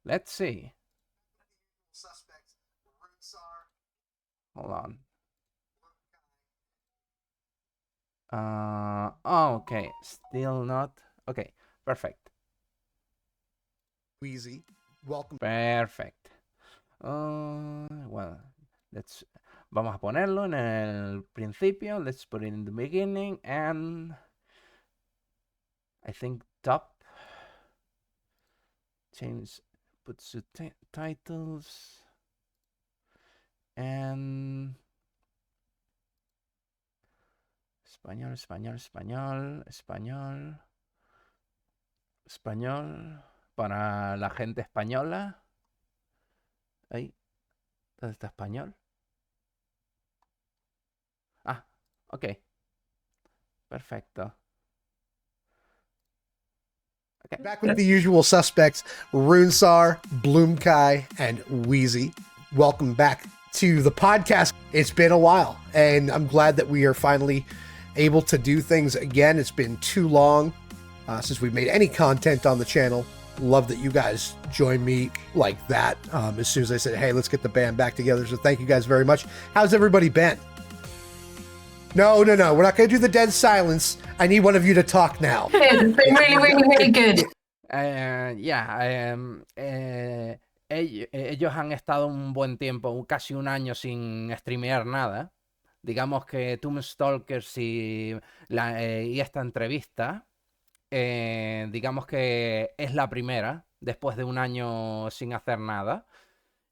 Let's see. Hold on. Oh, okay. Still not. Okay, perfect. Easy. Welcome. Perfect. Well, vamos a ponerlo en el principio. Let's put it in the beginning, and I think top. Change, put titles, and español, español, español, español, español para la gente española. Ahí, ¿dónde está español? Ah, ok. Perfecto. Okay. Back with the usual suspects, Runesar, Bloomkai, and Wheezy. Welcome back to the podcast. It's been a while, and I'm glad that we are finally able to do things again. It's been too long since we've made any content on the channel. Love that you guys joined me like that as soon as I said, hey, let's get the band back together. So thank you guys very much. How's everybody been? No. We're not going to do the dead silence. I need one of you to talk now. It's been really good. Ellos han estado un buen tiempo, casi un año sin streamear nada. Digamos que Tomb Stalkers y esta entrevista, digamos que es la primera, después de un año sin hacer nada,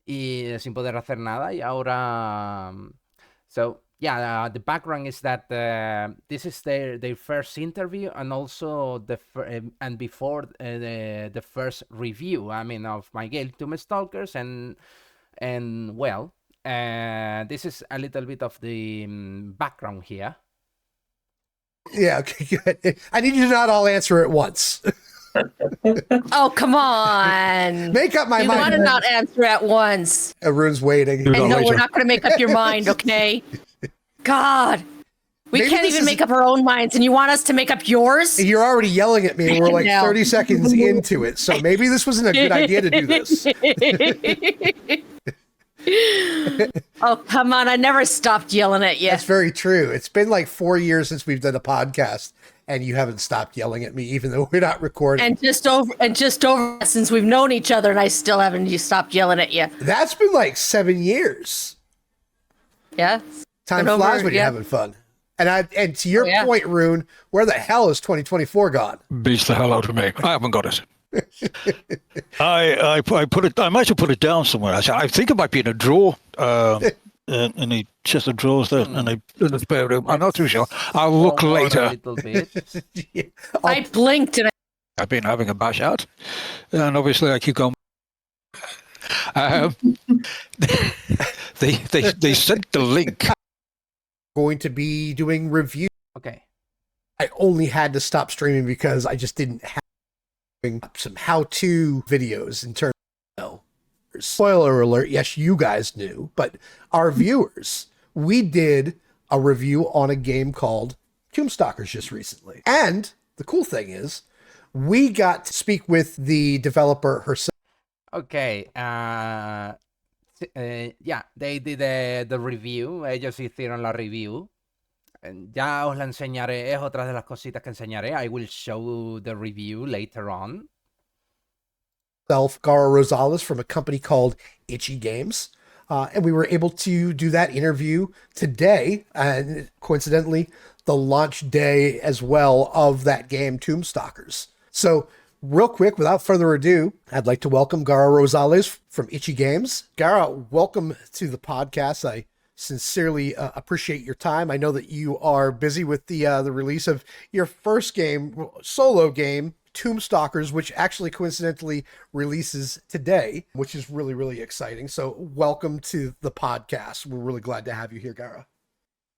y sin poder hacer nada, y ahora... So, yeah, the background is that this is their first interview, and also and before the first review, I mean, of my game Tomb Stalkers, and well, this is a little bit of the background here. Yeah, okay, good. I need you to not all answer at once. Oh, come on. Make up my you mind. You want to not answer at once. Everyone's waiting. And no, we're not going to make up your mind, okay? God. We can't even make up our own minds, and you want us to make up yours? You're already yelling at me, and we're like 30 seconds into it, so maybe this wasn't a good idea to do this. Oh, come on. I never stopped yelling at you. That's very true. It's been like 4 years since we've done a podcast, and you haven't stopped yelling at me, even though we're not recording. And just over since we've known each other, and I still haven't stopped yelling at you. That's been like 7 years. Yeah. Time flies when you're having fun. And to your point, Rune, where the hell is 2024 gone? Beats the hell out of me. I haven't got it. I put it. I might have put it down somewhere. I think it might be in a drawer, in the chest of drawers there, in the spare room. I'm not too sure. I'll look later. A little bit. Yeah. I blinked and I've been having a bash out, and obviously I keep going. They sent the link. Going to be doing review. Okay. I only had to stop streaming because I just didn't have some how-to videos in terms of spoiler alert. Yes, you guys knew, but our viewers, we did a review on a game called Tomb Stalkers just recently. And the cool thing is we got to speak with the developer herself. Okay. Yeah, they did the review. Ellos hicieron la review. Ya os la enseñaré. Es otra de las cositas que enseñaré. I will show the review later on. Gara Rosales from a company called Itchy Games. And we were able to do that interview today. And coincidentally, the launch day as well of that game, Tomb Stalkers. So real quick, without further ado, I'd like to welcome Gara Rosales from Itchy Games. Gara, welcome to the podcast. I sincerely appreciate your time. I know that you are busy with the release of your first game, solo game, Tomb Stalkers, which actually coincidentally releases today, which is really, really exciting. So welcome to the podcast. We're really glad to have you here, Gara.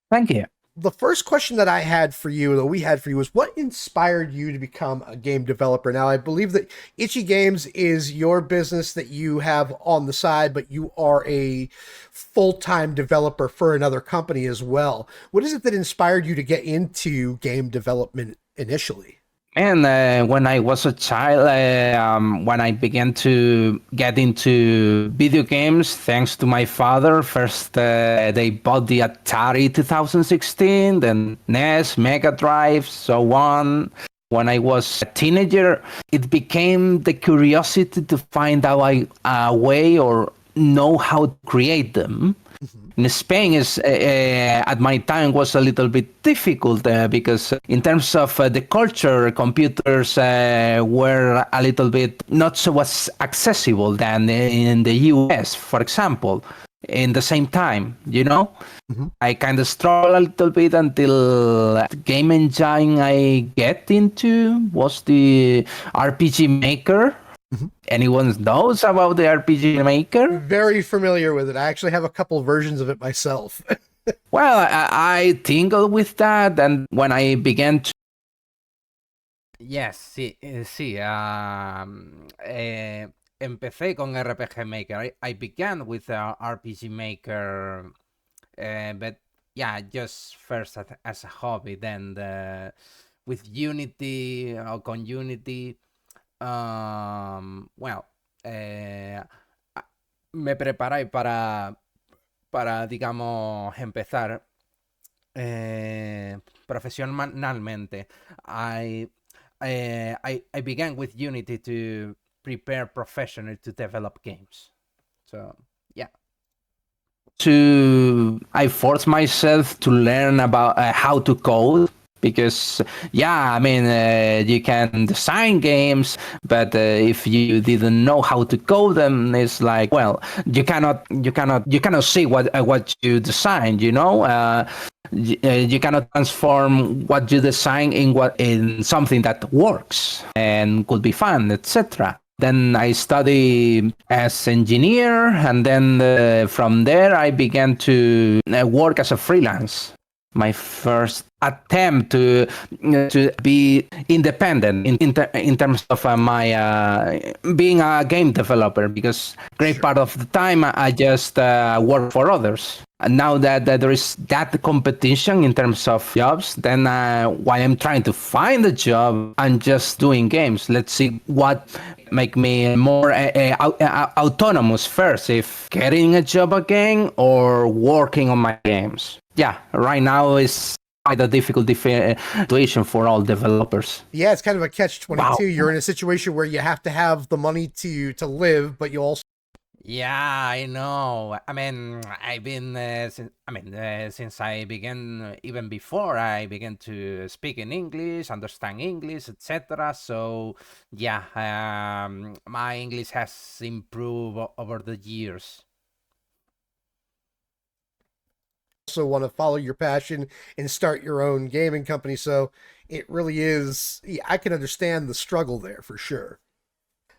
Thank you. The first question that I had for you, that we had for you, was what inspired you to become a game developer? Now, I believe that Itchy Games is your business that you have on the side, but you are a full-time developer for another company as well. What is it that inspired you to get into game development initially? And when I was a child, when I began to get into video games, thanks to my father, first they bought the Atari 2016, then NES, Mega Drive, so on. When I was a teenager, it became the curiosity to find out a way or know how to create them. In Spain, is at my time was a little bit difficult because in terms of the culture, computers were a little bit not so as accessible than in the US, for example. In the same time, I kind of struggled a little bit until the game engine I get into was the RPG Maker. Anyone knows about the RPG Maker? Very familiar with it. I actually have a couple versions of it myself. Well, I tingled with that, and when I began to... Yes, sí, sí. Empecé con RPG Maker. I began with RPG Maker, but yeah, just first as a hobby, then with Unity or con Unity. Well, me preparé para digamos, empezar profesionalmente. I began with Unity to prepare professionally to develop games. So, yeah. I forced myself to learn about how to code. Because, yeah, I mean, you can design games, but if you didn't know how to code them, it's like, well, you cannot see what you designed, you cannot transform what you design in something that works and could be fun, etc. Then I studied as engineer, and then from there I began to work as a freelance. My first attempt to be independent in terms of my being a game developer, because great part of the time I just work for others. And now that there is that competition in terms of jobs, then while I'm trying to find a job, I'm just doing games. Let's see what make me more autonomous first, if getting a job again or working on my games. Yeah, right now is quite a difficult situation for all developers. Yeah, it's kind of a catch-22. Wow. You're in a situation where you have to have the money to live, but you also... Yeah, I know. I mean, I've been since I began, even before I began to speak in English, understand English, etc. So yeah, my English has improved over the years. Also want to follow your passion and start your own gaming company, so it really is, I can understand the struggle there for sure.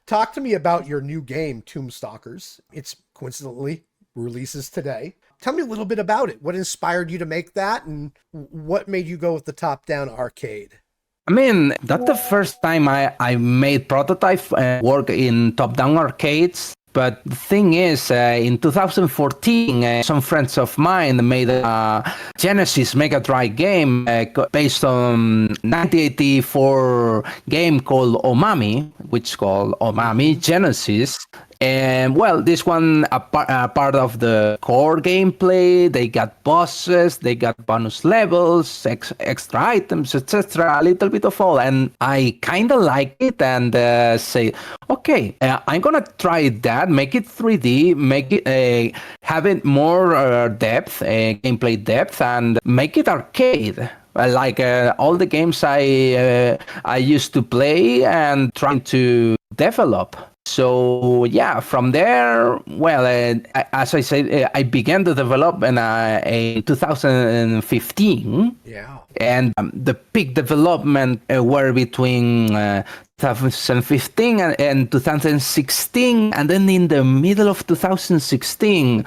Talk to me about your new game, Tomb Stalkers. It's coincidentally releases today. Tell me a little bit about it. What inspired you to make that, and what made you go with the top-down arcade? I mean, that's the first time I made prototype work in top-down arcades. But the thing is, in 2014, some friends of mine made a Genesis Mega Drive game based on 1984 game called Omami, which is called Omami Genesis. And well, this one, a part of the core gameplay, they got bosses, they got bonus levels, extra items, etc. A little bit of all. And I kind of like it and say, okay, I'm going to try that, make it 3D, make it, have it more depth, gameplay depth, and make it arcade. Like all the games I used to play and trying to develop. So yeah, from there, well, as I said, I began the development in 2015. Yeah. And the peak development were between 2015 and 2016. And then in the middle of 2016,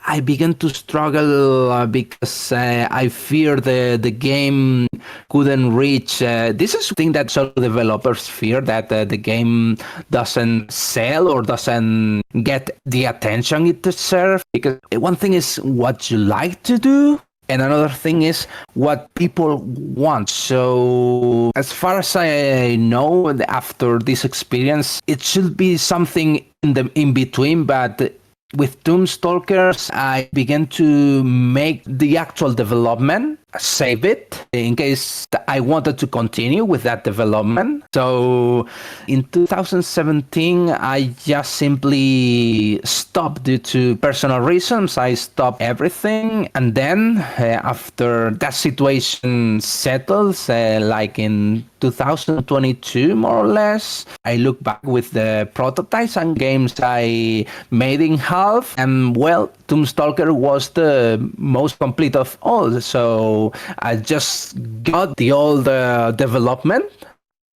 I began to struggle because I fear the game couldn't reach. This is something that some developers fear, that the game doesn't sell or doesn't get the attention it deserves. Because one thing is what you like to do, And another thing is what people want. So as far as I know, after this experience, it should be something in between, but with Tomb Stalkers, I began to make the actual development, save it in case I wanted to continue with that development. So in 2017, I just simply stopped due to personal reasons. I stopped everything. And then after that situation settles, like in 2022, more or less, I look back with the prototypes and games I made in half, and well, Tomb Stalker was the most complete of all. So I just got the old development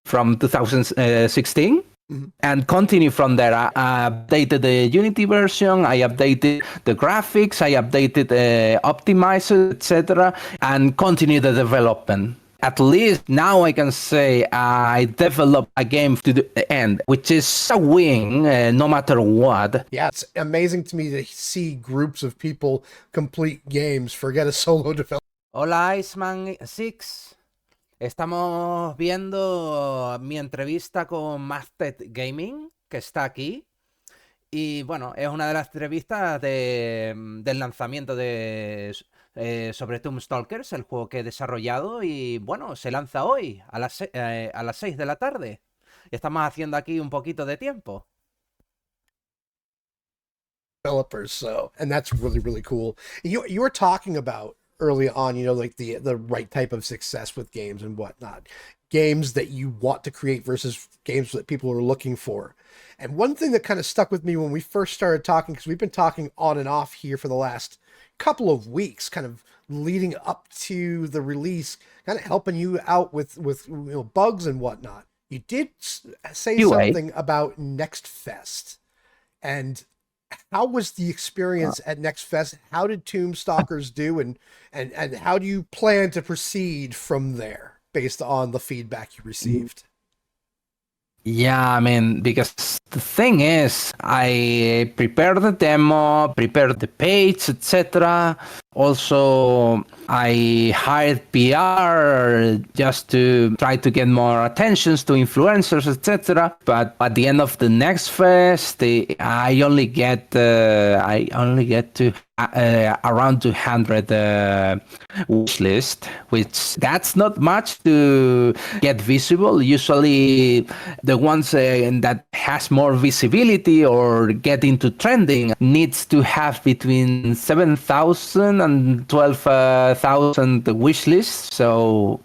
from 2016 and continue from there. I updated the Unity version, I updated the graphics, I updated optimized, etc., and continue the development. At least now I can say I developed a game to the end, which is a win, no matter what. Yeah, it's amazing to me to see groups of people complete games, forget a solo developer. Hola Iceman 6. Estamos viendo mi entrevista con Masted Gaming, que está aquí. Y bueno, es una de las entrevistas del lanzamiento sobre Tomb Stalkers, el juego que he desarrollado. Y bueno, se lanza hoy a las 6 de la tarde. Estamos haciendo aquí un poquito de tiempo. Developers, so, and that's really, really cool. You were talking about early on, like the right type of success with games and whatnot, games that you want to create versus games that people are looking for. And one thing that kind of stuck with me when we first started talking, because we've been talking on and off here for the last couple of weeks, kind of leading up to the release, kind of helping you out with bugs and whatnot. You did say something about Next Fest, and how was the experience at Next Fest? How did Tomb Stalkers do, and how do you plan to proceed from there based on the feedback you received? Yeah, I mean, because the thing is, I prepared the demo, prepared the page, etc. Also, I hired PR just to try to get more attentions to influencers, etc. But at the end of the Next Fest, I only get to around 200 wish list, which that's not much to get visible. Usually, the ones that has more visibility or get into trending needs to have between 7,000 and 12,000 wish lists. So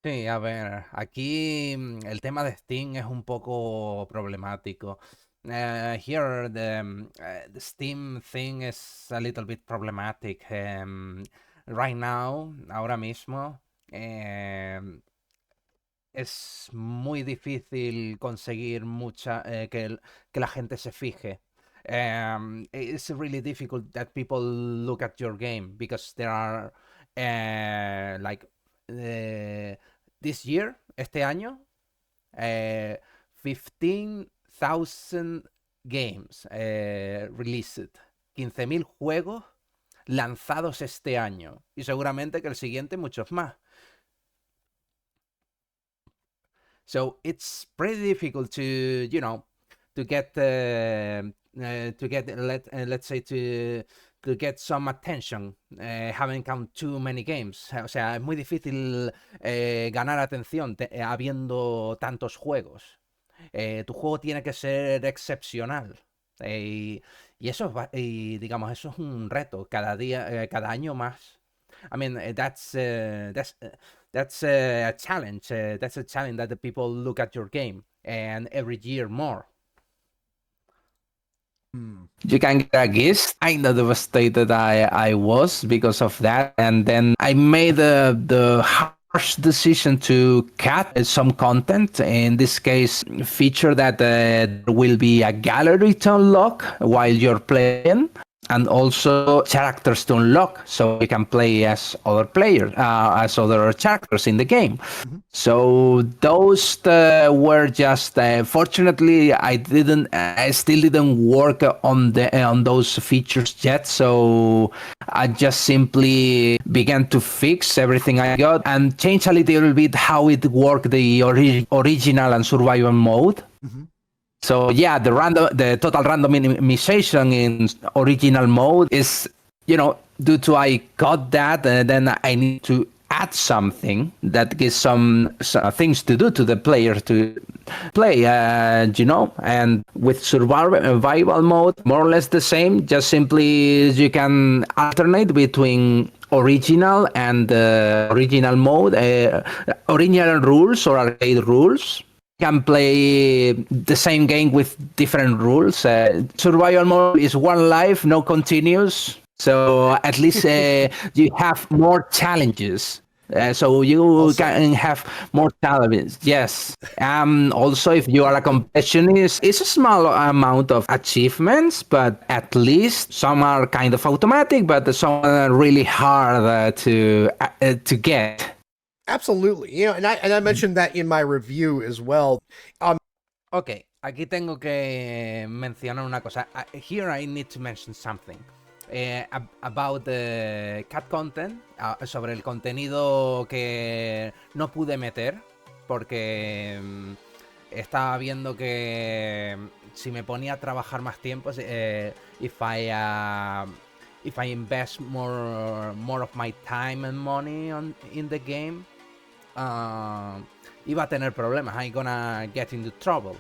sí, a ver, aquí el tema de Steam es un poco problemático. Here the Steam thing is a little bit problematic. Right now, ahora mismo, es muy difícil conseguir que la gente se fije. It's really difficult that people look at your game because there are this year, este año, 15,000 games released, 15,000 juegos lanzados este año, y seguramente que el siguiente muchos más. So it's pretty difficult to get let's say to get some attention, having come too many games. O sea, es muy difícil ganar atención habiendo tantos juegos. Tu juego tiene que ser excepcional. Y eso digamos, eso es un reto cada día, cada año más. I mean, that's a challenge. That's a challenge that the people look at your game, and every year more. You can get a guess. I know devastated I was because of that, and then I made the harsh decision to cut some content. In this case, feature that there will be a gallery to unlock while you're playing. and also characters to unlock, so you can play as other players, as other characters in the game. So those were just fortunately I still didn't work on those features yet, so I just simply began to fix everything I got and change a little bit how it worked, the original and survival mode. So yeah, the total randomization in original mode is, due to I got that, then I need to add something that gives some things to do to the player to play, and with survival mode, more or less the same, just simply you can alternate between original and original mode, original rules or arcade rules. Can play the same game with different rules. Survival mode is one life, no continuous. So at least you have more challenges. So you can have more challenges. Yes. Also, if you are a competitionist, it's a small amount of achievements, but at least some are kind of automatic, but some are really hard to get. Absolutely. And I mentioned that in my review as well. Ok, aquí tengo que mencionar una cosa. Here I need to mention something about the cat content, sobre el contenido que no pude meter porque estaba viendo que si me ponía a trabajar más tiempo, if I invest more of my time and money in the game, iba a tener problemas. I'm gonna get into trouble.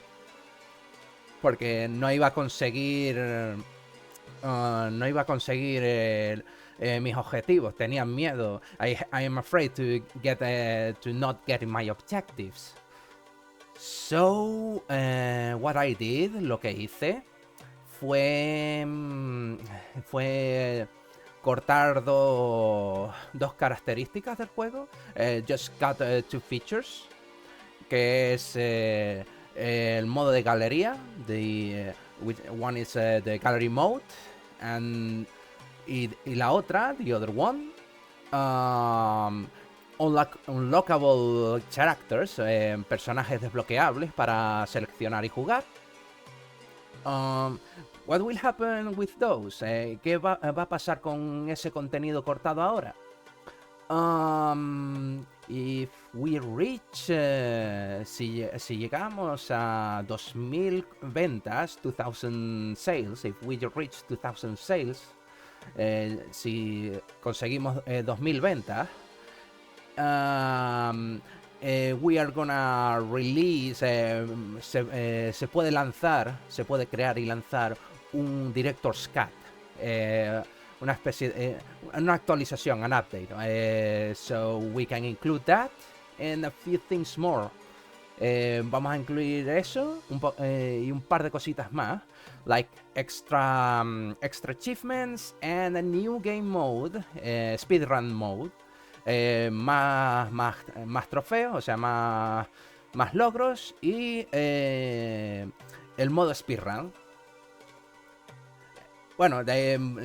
Porque no iba a conseguir mis objetivos. Tenía miedo. I am afraid to not get my objectives. So what I did, lo que hice fue cortar dos características del juego. Just cut two features, que es el modo de galería, one is the gallery mode, y la otra, the other one, unlockable characters, personajes desbloqueables para seleccionar y jugar. What will happen with those? ¿Qué va a pasar con ese contenido cortado ahora? If we reach, si llegamos a 2000 ventas, 2000 sales, if we reach 2000 sales, si conseguimos 2000 ventas, we are gonna release, se puede crear y lanzar un Director's Cut, una especie una actualización, an update. So we can include that and a few things more. Vamos a incluir eso y un par de cositas más, like extra achievements and a new game mode, speedrun mode, más trofeos, o sea, más logros, y el modo speedrun. Bueno,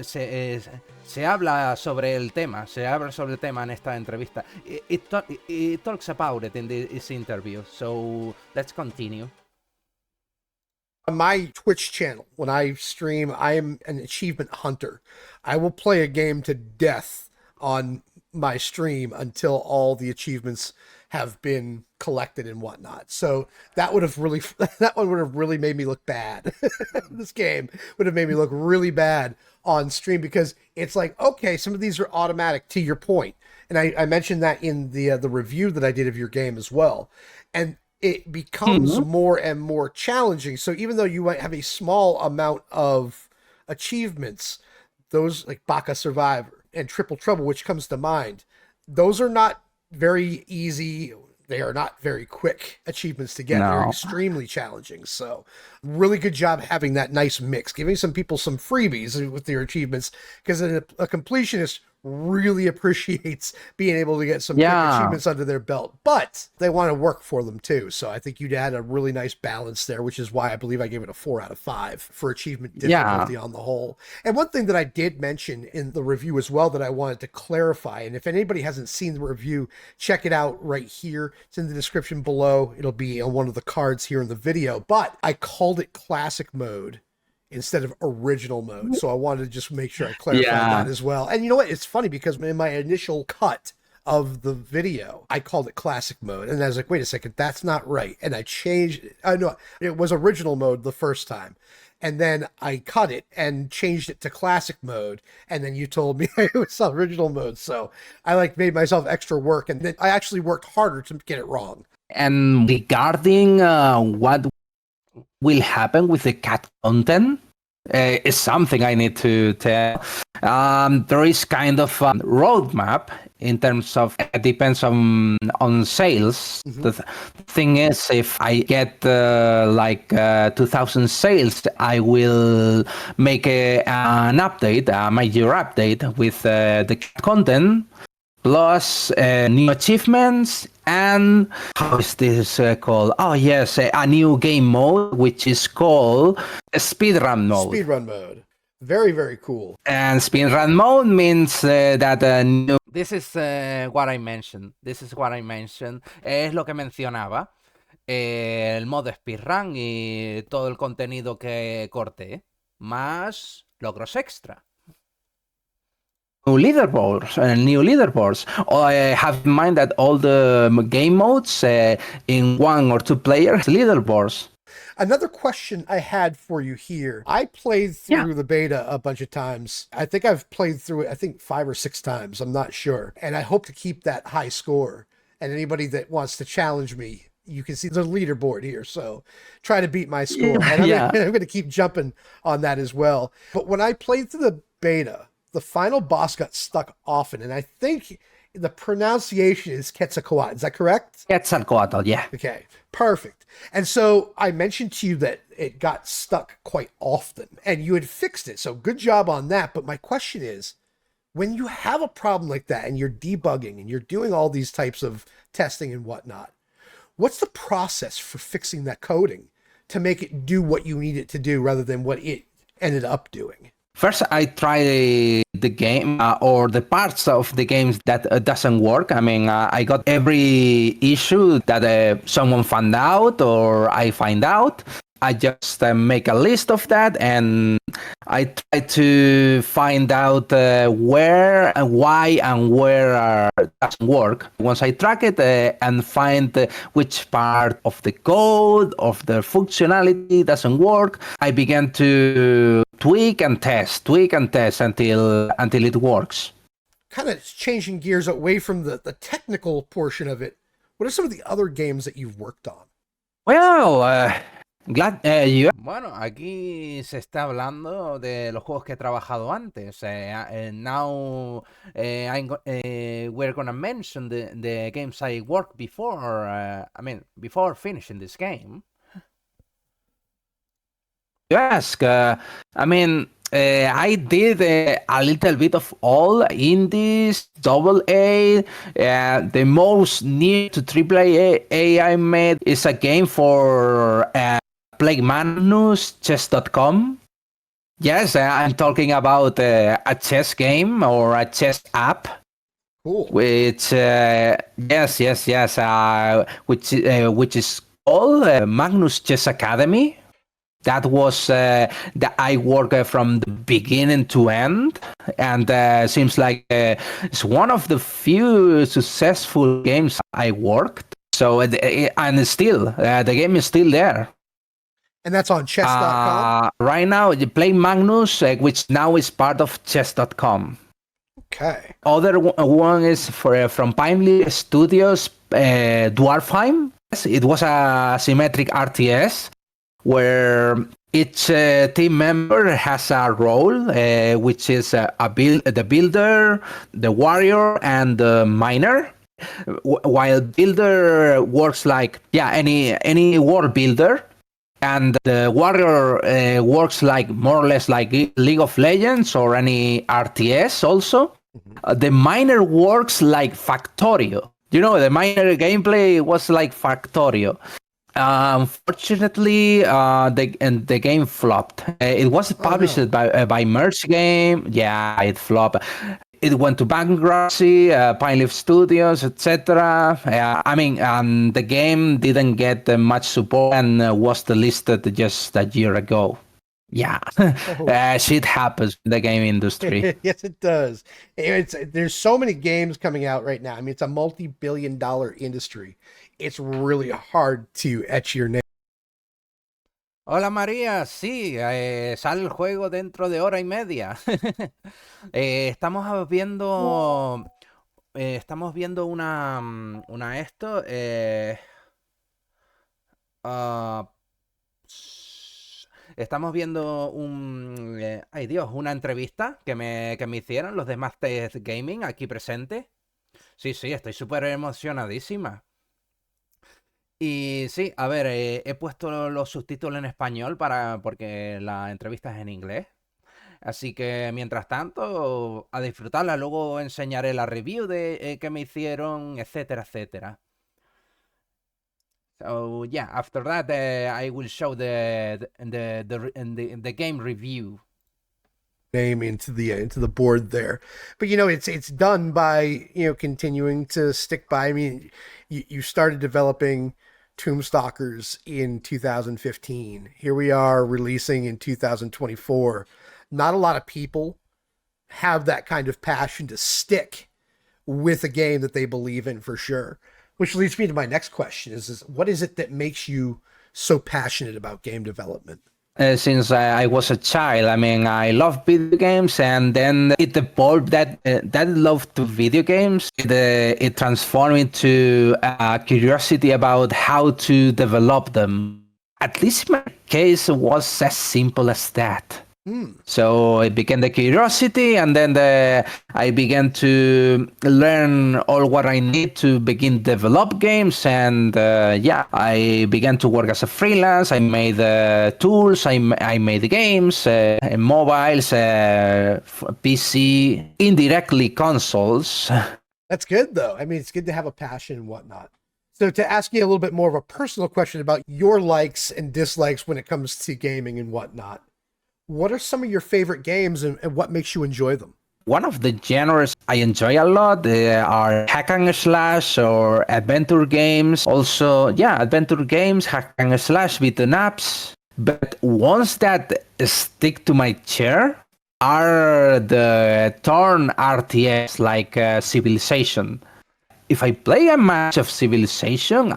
se habla sobre el tema, en esta entrevista. It talks about it in this interview, so let's continue. On my Twitch channel, when I stream, I am an achievement hunter. I will play a game to death on my stream until all the achievements have been collected and whatnot. So that one would have really made me look bad. This game would have made me look really bad on stream, because it's like, okay, some of these are automatic, to your point. And I mentioned that in the review that I did of your game as well. And it becomes more and more challenging. So even though you might have a small amount of achievements, those like Baka Survivor and Triple Trouble, which comes to mind, those are not very easy. They are not very quick achievements to get. No. They're extremely challenging. So really good job having that nice mix, giving some people some freebies with their achievements, because a completionist really appreciates being able to get some quick Yeah. achievements under their belt, but they want to work for them too. So I think you'd had a really nice balance there, which is why I believe I gave it a 4 out of 5 for achievement difficulty on the whole. And one thing that I did mention in the review as well that I wanted to clarify, and if anybody hasn't seen the review, check it out right here. It's in the description below. It'll be on one of the cards here in the video, but I called it classic mode instead of original mode. So I wanted to just make sure I clarified that as well. And you know what? It's funny because in my initial cut of the video, I called it classic mode. And I was like, wait a second, that's not right. And I changed it. No, it was original mode the first time. And then I cut it and changed it to classic mode. And then you told me it was original mode. So I made myself extra work. And then I actually worked harder to get it wrong. And regarding what will happen with the cat content is something I need to tell. There is kind of a roadmap in terms of it depends on sales. Mm-hmm. The thing is, if I get 2,000 sales, I will make an update, a major update with the cat content. Plus new achievements and how is this called? Oh yes, a new game mode which is called speedrun mode. Speedrun mode, very very cool. And speedrun mode means that new. This is what I mentioned. Es lo que mencionaba. El modo speedrun y todo el contenido que corté, más logros extra. New leaderboards. Have in mind that all the game modes in 1 or 2 players leaderboards. Another question I had for you here. I played through the beta a bunch of times. I think I've played through it, 5 or 6 times. I'm not sure. And I hope to keep that high score. And anybody that wants to challenge me, you can see the leaderboard here. So try to beat my score. And I'm going to keep jumping on that as well. But when I played through the beta, the final boss got stuck often, and I think the pronunciation is Quetzalcoatl. Is that correct? Quetzalcoatl, yeah. Okay, perfect. And so I mentioned to you that it got stuck quite often, and you had fixed it. So good job on that. But my question is, when you have a problem like that, and you're debugging, and you're doing all these types of testing and whatnot, what's the process for fixing that coding to make it do what you need it to do rather than what it ended up doing? First, I try the game or the parts of the games that doesn't work. I mean, I got every issue that someone found out or I find out. I just make a list of that and I try to find out where and why and where it doesn't work. Once I track it and find which part of the code, of the functionality doesn't work, I begin to tweak and test until it works. Kind of changing gears away from the technical portion of it, what are some of the other games that you've worked on? Well, Bueno, aquí se está hablando de los juegos que he trabajado antes. Now we're gonna mention the games I worked before. Before finishing this game. You ask. I did a little bit of all indies, AA. The most near to AAA I made is a game for Play Magnus, chess.com. Yes, I'm talking about a chess game or a chess app. Cool. Which which is called Magnus Chess Academy. That was that I worked from the beginning to end, and seems like it's one of the few successful games I worked. So and still, the game is still there. And that's on chess.com? Right now, you play Magnus, which now is part of chess.com. Okay. Other one is from Pinely Studios, Dwarfheim. It was a symmetric RTS where each team member has a role, which is the builder, the warrior, and the miner. While builder works like any world builder, and the warrior works like more or less like League of Legends or any RTS also. The miner works like Factorio. You know, the miner gameplay was like Factorio. Unfortunately, the game flopped. It was published no. by Merge Game. Yeah, it flopped. It went to bankruptcy, Pine Leaf Studios, etc. I mean, the game didn't get much support and was delisted just a year ago. Yeah, shit happens in the game industry. Yes, it does. There's so many games coming out right now. I mean, it's a multi-billion-dollar industry. It's really hard to etch your name. Hola María, sí, sale el juego dentro de hora y media. Estamos viendo, una esto. Ah, Estamos viendo ay Dios, una entrevista que me hicieron los demás Test Gaming aquí presentes. Sí, sí, estoy súper emocionadísima. Y sí, a ver, he puesto los subtítulos en español porque la entrevista es en inglés. Así que mientras tanto, a disfrutarla. Luego enseñaré la review que me hicieron, etcétera, etcétera. So yeah, after that, I will show the game review. Name into the board there, but it's done by continuing to stick by. I mean, you started developing Tomb Stalkers in 2015. Here we are releasing in 2024. Not a lot of people have that kind of passion to stick with a game that they believe in, for sure. Which leads me to my next question: is what is it that makes you so passionate about game development? Since I was a child, I mean, I love video games, and then it evolved that love to video games. It transformed into curiosity about how to develop them. At least in my case, it was as simple as that. So it began the curiosity, and then I began to learn all what I need to begin develop games. And yeah, I began to work as a freelance. I made tools. I made games, mobiles, PC, indirectly consoles. That's good, though. I mean, it's good to have a passion and whatnot. So to ask you a little bit more of a personal question about your likes and dislikes when it comes to gaming and whatnot, what are some of your favorite games and what makes you enjoy them? One of the genres I enjoy a lot are hack and slash or adventure games. Also, yeah, adventure games, hack and slash, beaten ups. But ones that stick to my chair are the turn RTS like Civilization. If I play a match of Civilization,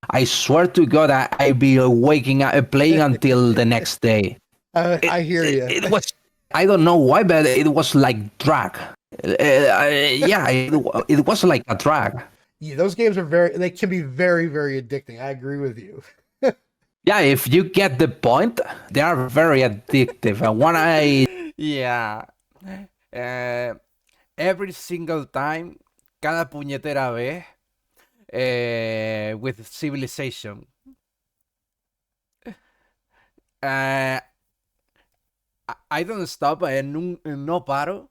I swear to God, I'll be waking up playing until the next day. I hear you. It was, I don't know why, but it was like drag. Yeah, it was like a drag. Yeah, those games they can be very, very addicting. I agree with you. Yeah, if you get the point, they are very addictive. And when yeah, every single time, cada puñetera vez, with Civilization. I don't stop, no paro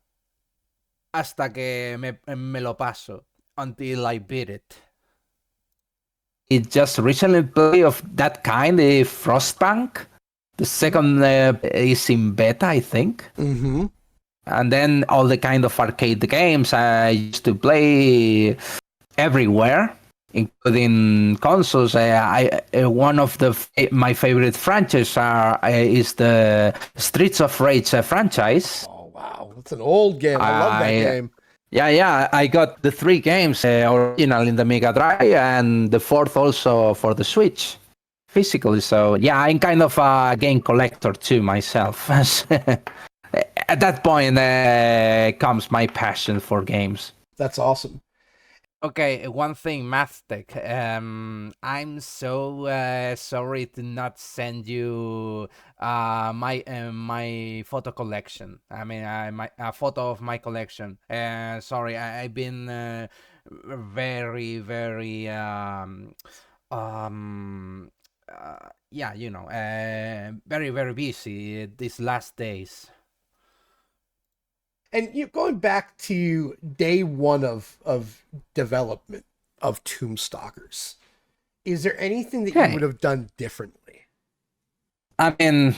hasta que me lo paso, until I beat it. It just recently played of that kind, Frostpunk. The second is in beta, I think. Mm-hmm. And then all the kind of arcade games I used to play everywhere, including consoles. One of my favorite franchises is the Streets of Rage franchise. Oh wow, that's an old game. I love that game. Yeah, I got the 3 games original in the Mega Drive and the 4th also for the Switch, physically. So yeah, I'm kind of a game collector too myself. At that point comes my passion for games. That's awesome. Okay, one thing, Mathtech. I'm so sorry to not send you my photo collection. I mean, a photo of my collection. Sorry, I've been very, very very, very busy these last days. And going back to day one of development of Tomb Stalkers, is there anything that you would have done differently? I mean,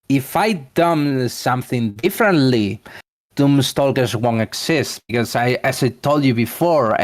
if I done something differently, Tomb Stalkers won't exist because as I told you before,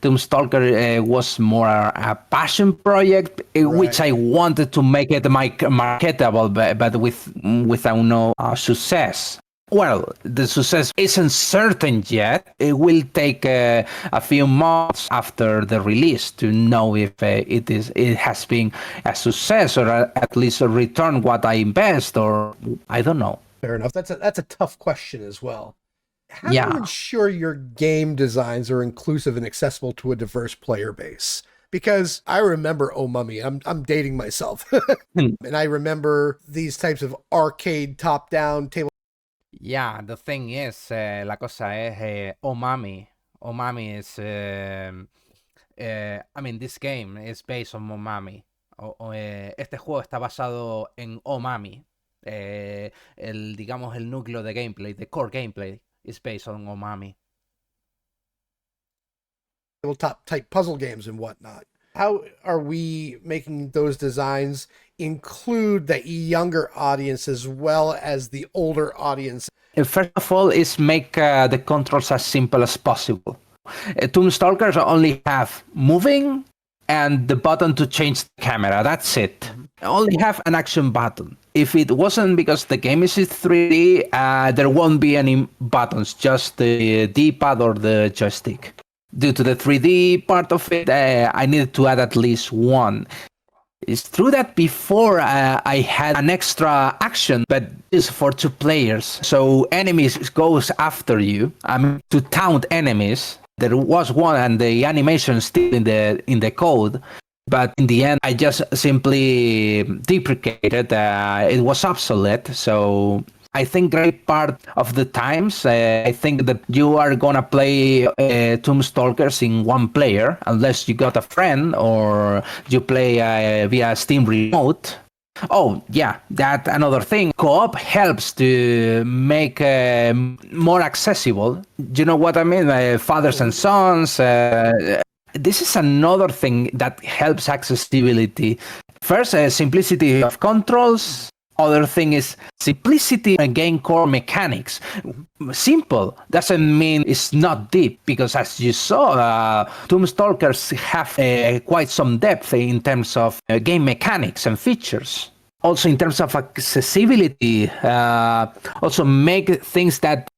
Tomb Stalker was more a passion project, which I wanted to make it marketable, but without no success. Well, the success isn't certain yet. It will take a few months after the release to know if it has been a success or at least a return what I invest, or I don't know. Fair enough. That's a tough question as well. How do you ensure your game designs are inclusive and accessible to a diverse player base? Because I remember Oh Mummy, I'm dating myself, and I remember these types of arcade top-down table. Yeah, the thing is, la cosa es, Omami. Omami is, I mean, this game is based on Omami. Este juego está basado en Omami. Digamos, el núcleo de gameplay, the core gameplay, is based on Omami. Tabletop type puzzle games and whatnot. How are we making those designs include the younger audience as well as the older audience? First of all, is make the controls as simple as possible. Tomb Stalkers only have moving and the button to change the camera. That's it. Only have an action button. If it wasn't because the game is 3D, there won't be any buttons, just the D-pad or the joystick. Due to the 3D part of it, I needed to add at least one. It's true that before I had an extra action, but it's for 2 players. So enemies goes after you. I mean, to taunt enemies. There was one, and the animation is still in the code. But in the end, I just simply deprecated. It was obsolete. So I think great part of the times, I think that you are gonna play Tomb Stalkers in one player, unless you got a friend or you play via Steam Remote. Oh, yeah, that another thing. Co-op helps to make more accessible. You know what I mean? Fathers and sons. This is another thing that helps accessibility. First, simplicity of controls. Other thing is simplicity and game core mechanics. Simple doesn't mean it's not deep, because as you saw, Tomb Stalkers have quite some depth in terms of game mechanics and features. Also in terms of accessibility, also make things that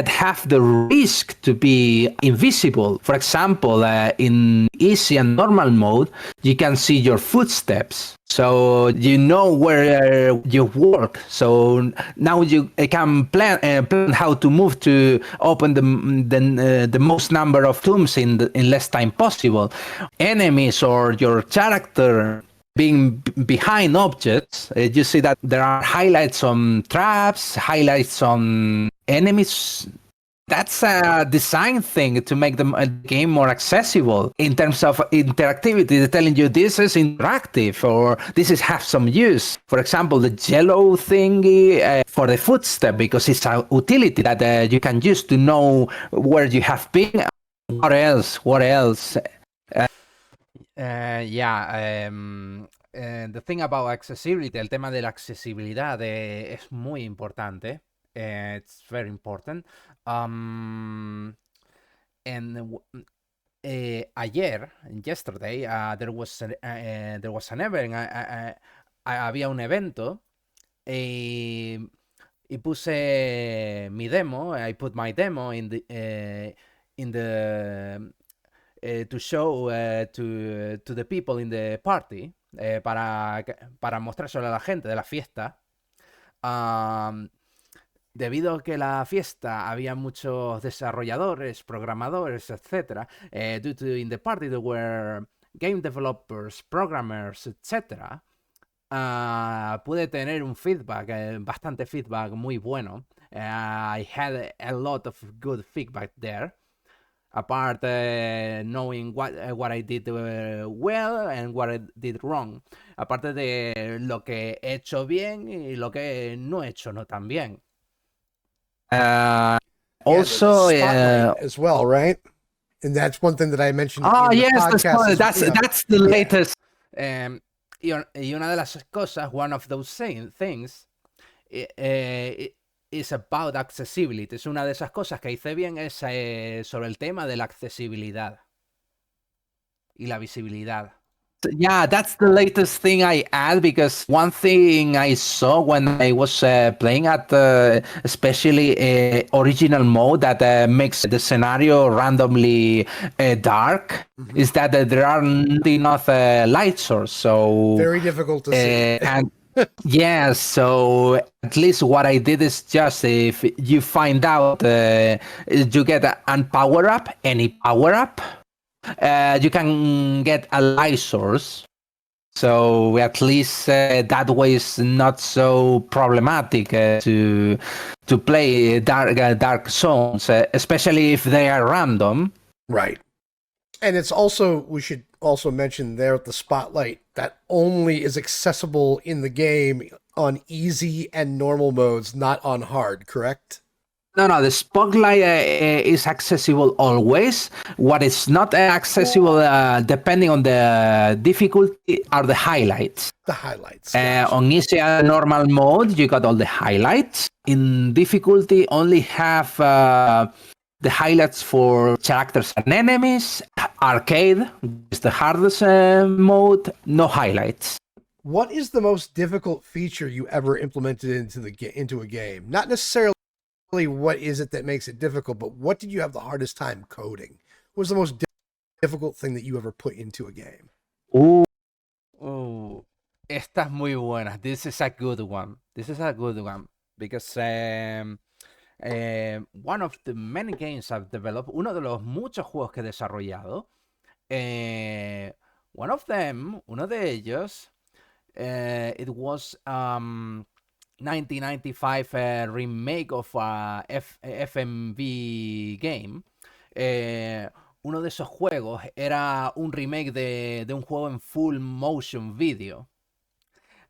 have the risk to be invisible. For example, in easy and normal mode, you can see your footsteps. So you know where you work. So now you can plan how to move to open the most number of tombs in less time possible. Enemies or your character being behind objects, you see that there are highlights on traps, highlights on enemies. That's a design thing to make the game more accessible in terms of interactivity. They're telling you this is interactive or this is have some use. For example, the yellow thingy for the footstep, because it's a utility that you can use to know where you have been. What else? The thing about accessibility, el tema de la accesibilidad es muy importante. It's very important. Yesterday, there was an event. Había un evento y puse mi demo. I put my demo in the to show to the people in the party, para mostrárselo a la gente de la fiesta. Debido a que la fiesta había muchos desarrolladores, programadores, etc. Due to in the party there were game developers, programmers, etc. Pude tener un feedback, bastante feedback muy bueno. I had a lot of good feedback there. Apart knowing what I did well and what I did wrong. Aparte de lo que he hecho bien y lo que no he hecho no tan bien. Uh, Yeah, also, the Spotlight as well, right? And that's one thing that I mentioned. oh, in the yes, podcast that's the latest. Y una de las cosas, one of those things, is about accessibility. Es una de esas cosas que hice bien es sobre el tema de la accesibilidad y la visibilidad. Yeah, that's the latest thing I add, because one thing I saw when I was playing at especially original mode that makes the scenario randomly dark is that there are not enough light source. So very difficult to see. and yes, so at least what I did is just if you find out you get a power up, any power up, you can get a light source. So at least that way is not so problematic to play dark zones, especially if they are random. Right. And it's also, we should also mention there at the Spotlight, that only is accessible in the game on easy and normal modes, not on hard, correct? No, the Spotlight is accessible always. What is not accessible, depending on the difficulty, are the highlights. The highlights. Gotcha. On easy and normal mode, you got all the highlights. In difficulty, only have the highlights for characters and enemies. Arcade is the hardest mode, no highlights. What is the most difficult feature you ever implemented into a game? Not necessarily what is it that makes it difficult, but what did you have the hardest time coding? What was the most difficult thing that you ever put into a game? Esta es muy buena. This is a good one. Because one of the many games I've developed, uno de los muchos juegos que he desarrollado, uno de ellos, it was 1995 remake of a FMV game. Uno de esos juegos era un remake de un juego en full motion video.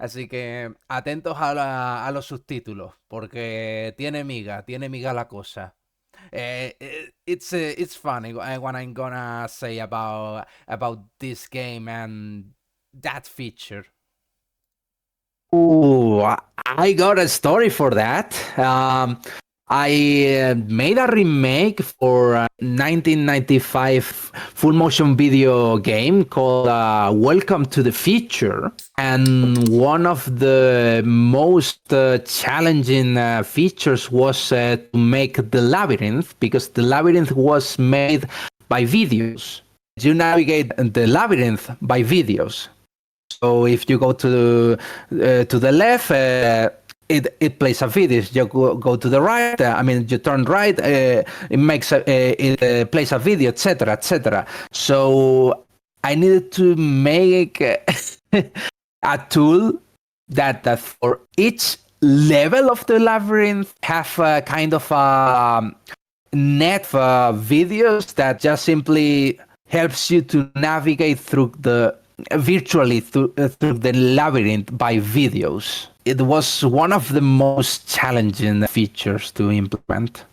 Así que atentos a los subtítulos, porque tiene miga la cosa. It's funny when I'm gonna say about this game and that feature. Ooh, I got a story for that. I made a remake for a 1995 full motion video game called Welcome to the Future. And one of the most challenging features was to make the labyrinth, because the labyrinth was made by videos. You navigate the labyrinth by videos. So if you go to the left, it plays a video. You go to the right. You turn right. It plays a video, etc., etc. So I needed to make a tool that for each level of the labyrinth have a kind of a net videos that just simply helps you to navigate through virtually through the labyrinth by videos. It was one of the most challenging features to implement.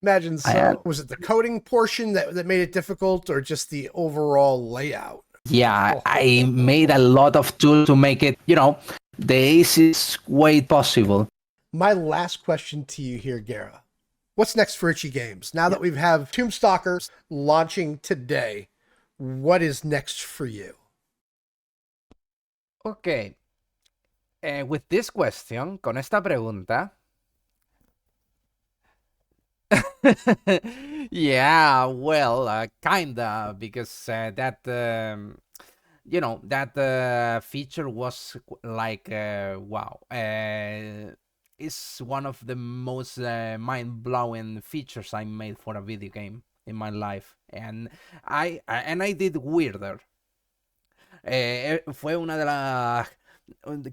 Imagine so. Was it the coding portion that made it difficult, or just the overall layout? Yeah, I made a lot of tools to make it, the easiest way possible. My last question to you here, Gara. What's next for Itchy Games? Now that we have Tomb Stalkers launching today, what is next for you? Okay. With this question, con esta pregunta. Yeah, well, kinda, because that feature was like wow. It's one of the most mind-blowing features I made for a video game in my life, and I did weirder. Fue una de las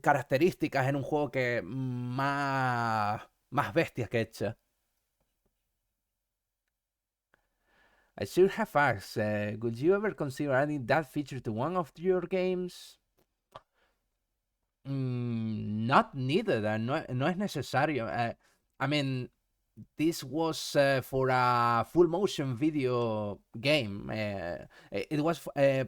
características en un juego que más bestias que he hecho. I should have asked, would you ever consider adding that feature to one of your games? Not needed, no es necesario. this was for a full motion video game. It was era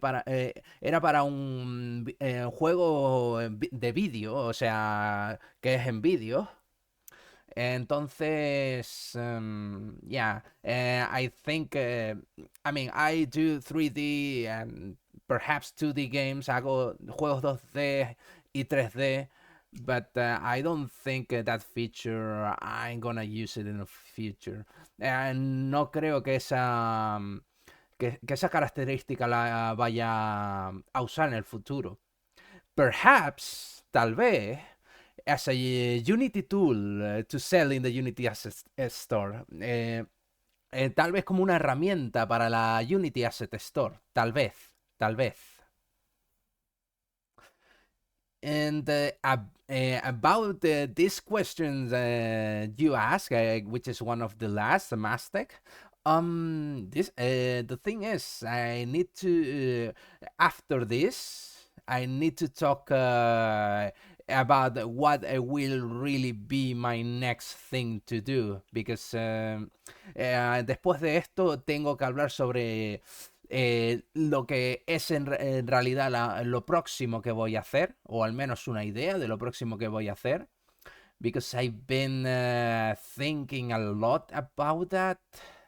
para un juego de vídeo, o sea, que es en vídeo. Entonces, yeah, I think, I mean, I do 3D and perhaps 2D games, hago juegos 2D y 3D, but I don't think that feature, I'm gonna use it in the future. No creo que que esa característica la vaya a usar en el futuro. Perhaps, tal vez, as a Unity tool to sell in the Unity Asset Store. Tal vez como una herramienta para la Unity Asset Store. Tal vez. And about these questions you ask, which is one of the last, Mastek. The thing is, I need to after this, I need to talk about what will really be my next thing to do, because después de esto tengo que hablar sobre lo que es en realidad lo próximo que voy a hacer, o al menos una idea de lo próximo que voy a hacer, because I've been thinking a lot about that.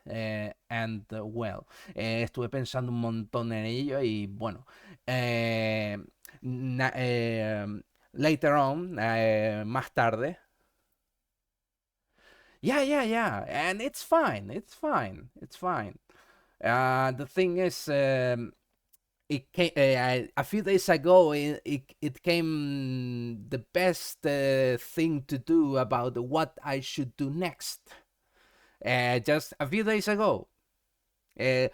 And well, estuve pensando un montón en ello y bueno, later on, más tarde. Yeah, and it's fine. The thing is, it came, a few days ago, it came the best thing to do about what I should do next. Just a few days ago. Se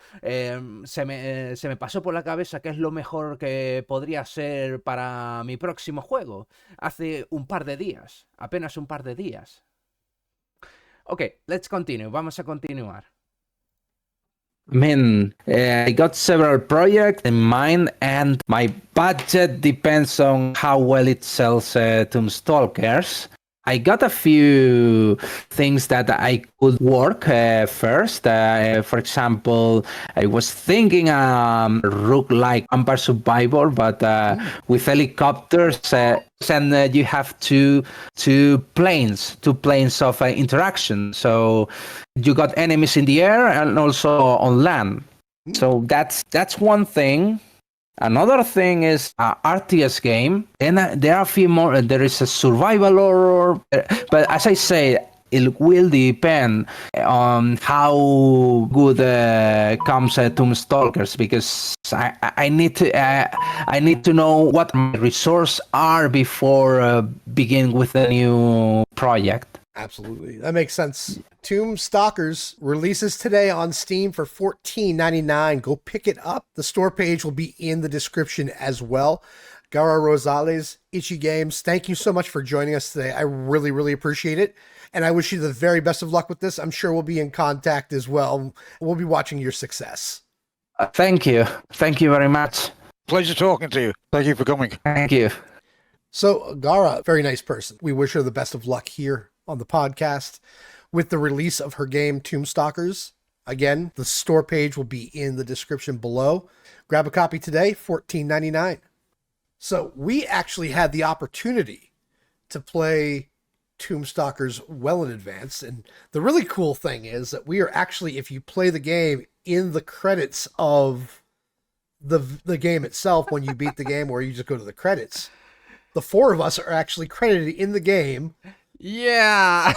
me pasó por la cabeza qué es lo mejor que podría ser para mi próximo juego. Hace un par de días. Apenas un par de días. Ok, let's continue. Vamos a continuar. I mean, I got several projects in mind, and my budget depends on how well it sells Tomb Stalkers. I got a few things that I could work first. For example, I was thinking rook-like Vampire Survivor, but with helicopters, and you have two planes of interaction. So you got enemies in the air and also on land. So that's one thing. Another thing is RTS game. Then there are a few more. There is a survival horror, but as I say, it will depend on how good comes Tomb Stalkers, because I need to know what my resources are before begin with a new project. Absolutely. That makes sense. Tomb Stalkers releases today on Steam for $14.99. Go pick it up. The store page will be in the description as well. Gara Rosales, Itchy Games, thank you so much for joining us today. I really, really appreciate it. And I wish you the very best of luck with this. I'm sure we'll be in contact as well. We'll be watching your success. Thank you. Thank you very much. Pleasure talking to you. Thank you for coming. Thank you. So Gara, very nice person. We wish her the best of luck here on the podcast with the release of her game Tomb Stalkers. Again, the store page will be in the description below. Grab a copy today, $14.99. So we actually had the opportunity to play Tomb Stalkers well in advance. And the really cool thing is that we are actually, if you play the game in the credits of the game itself, when you beat the game, or you just go to the credits, the four of us are actually credited in the game. Yeah.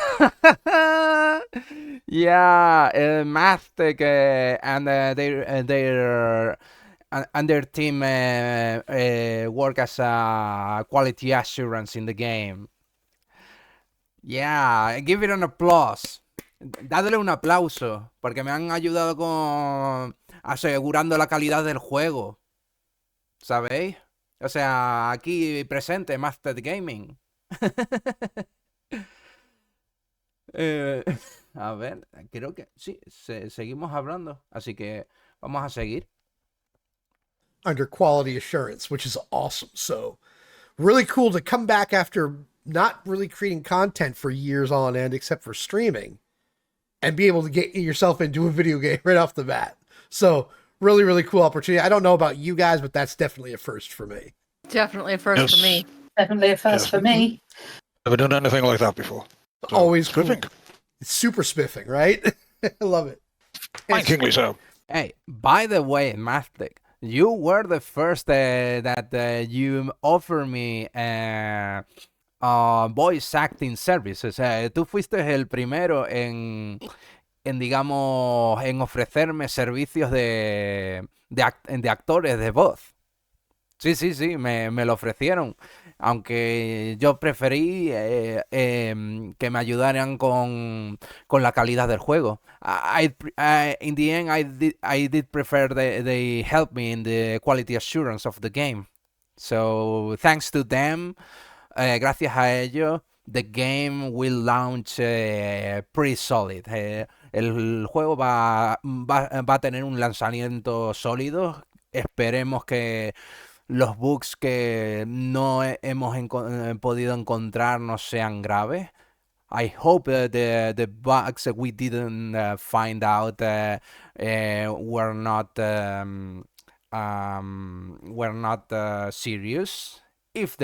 Yeah, Mastek and their team work as a quality assurance in the game. Yeah, give it an applause. Dadle un aplauso, porque me han ayudado con asegurando la calidad del juego. ¿Sabéis? O sea, aquí presente Mastek Gaming. A ver, creo que sí, seguimos hablando, así que vamos a seguir. Under quality assurance, which is awesome. So really cool to come back after not really creating content for years on end, except for streaming, and be able to get yourself into a video game right off the bat. So really, really cool opportunity. I don't know about you guys, but that's definitely a first for me. Definitely a first for me. Definitely a first for me. Never done anything like that before. So, always cool. spiffing. It's super spiffing, right? I love it. Thankingly so. Hey, by the way, Mastic, you were the first that you offered me voice acting services. Tú fuiste el primero digamos, en ofrecerme servicios de actores de voz. Sí, me lo ofrecieron. Aunque yo preferí que me ayudaran con la calidad del juego. In the end, I did prefer they help me in the quality assurance of the game. So, thanks to them, gracias a ellos, the game will launch pretty solid. El juego va a tener un lanzamiento sólido. Esperemos que los bugs que no hemos podido encontrar no sean graves. I hope the bugs that we didn't find out were not serious. If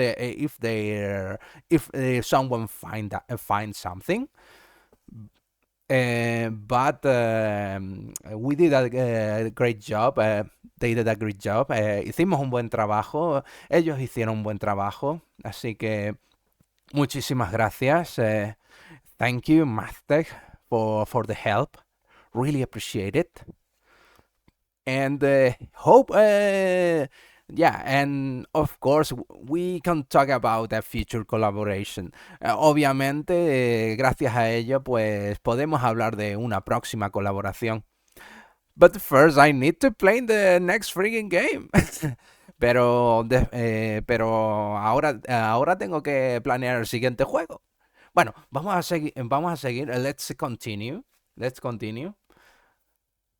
someone finds something. But we did a great job. They did a great job. Hicimos un buen trabajo. Ellos hicieron un buen trabajo. Así que muchísimas gracias. Thank you, Maztec, for the help. Really appreciate it. And hope... and of course, we can talk about a future collaboration. Obviamente, gracias a ello, pues podemos hablar de una próxima colaboración. But first, I need to play the next freaking game. pero ahora tengo que planear el siguiente juego. Bueno, vamos a seguir. Let's continue.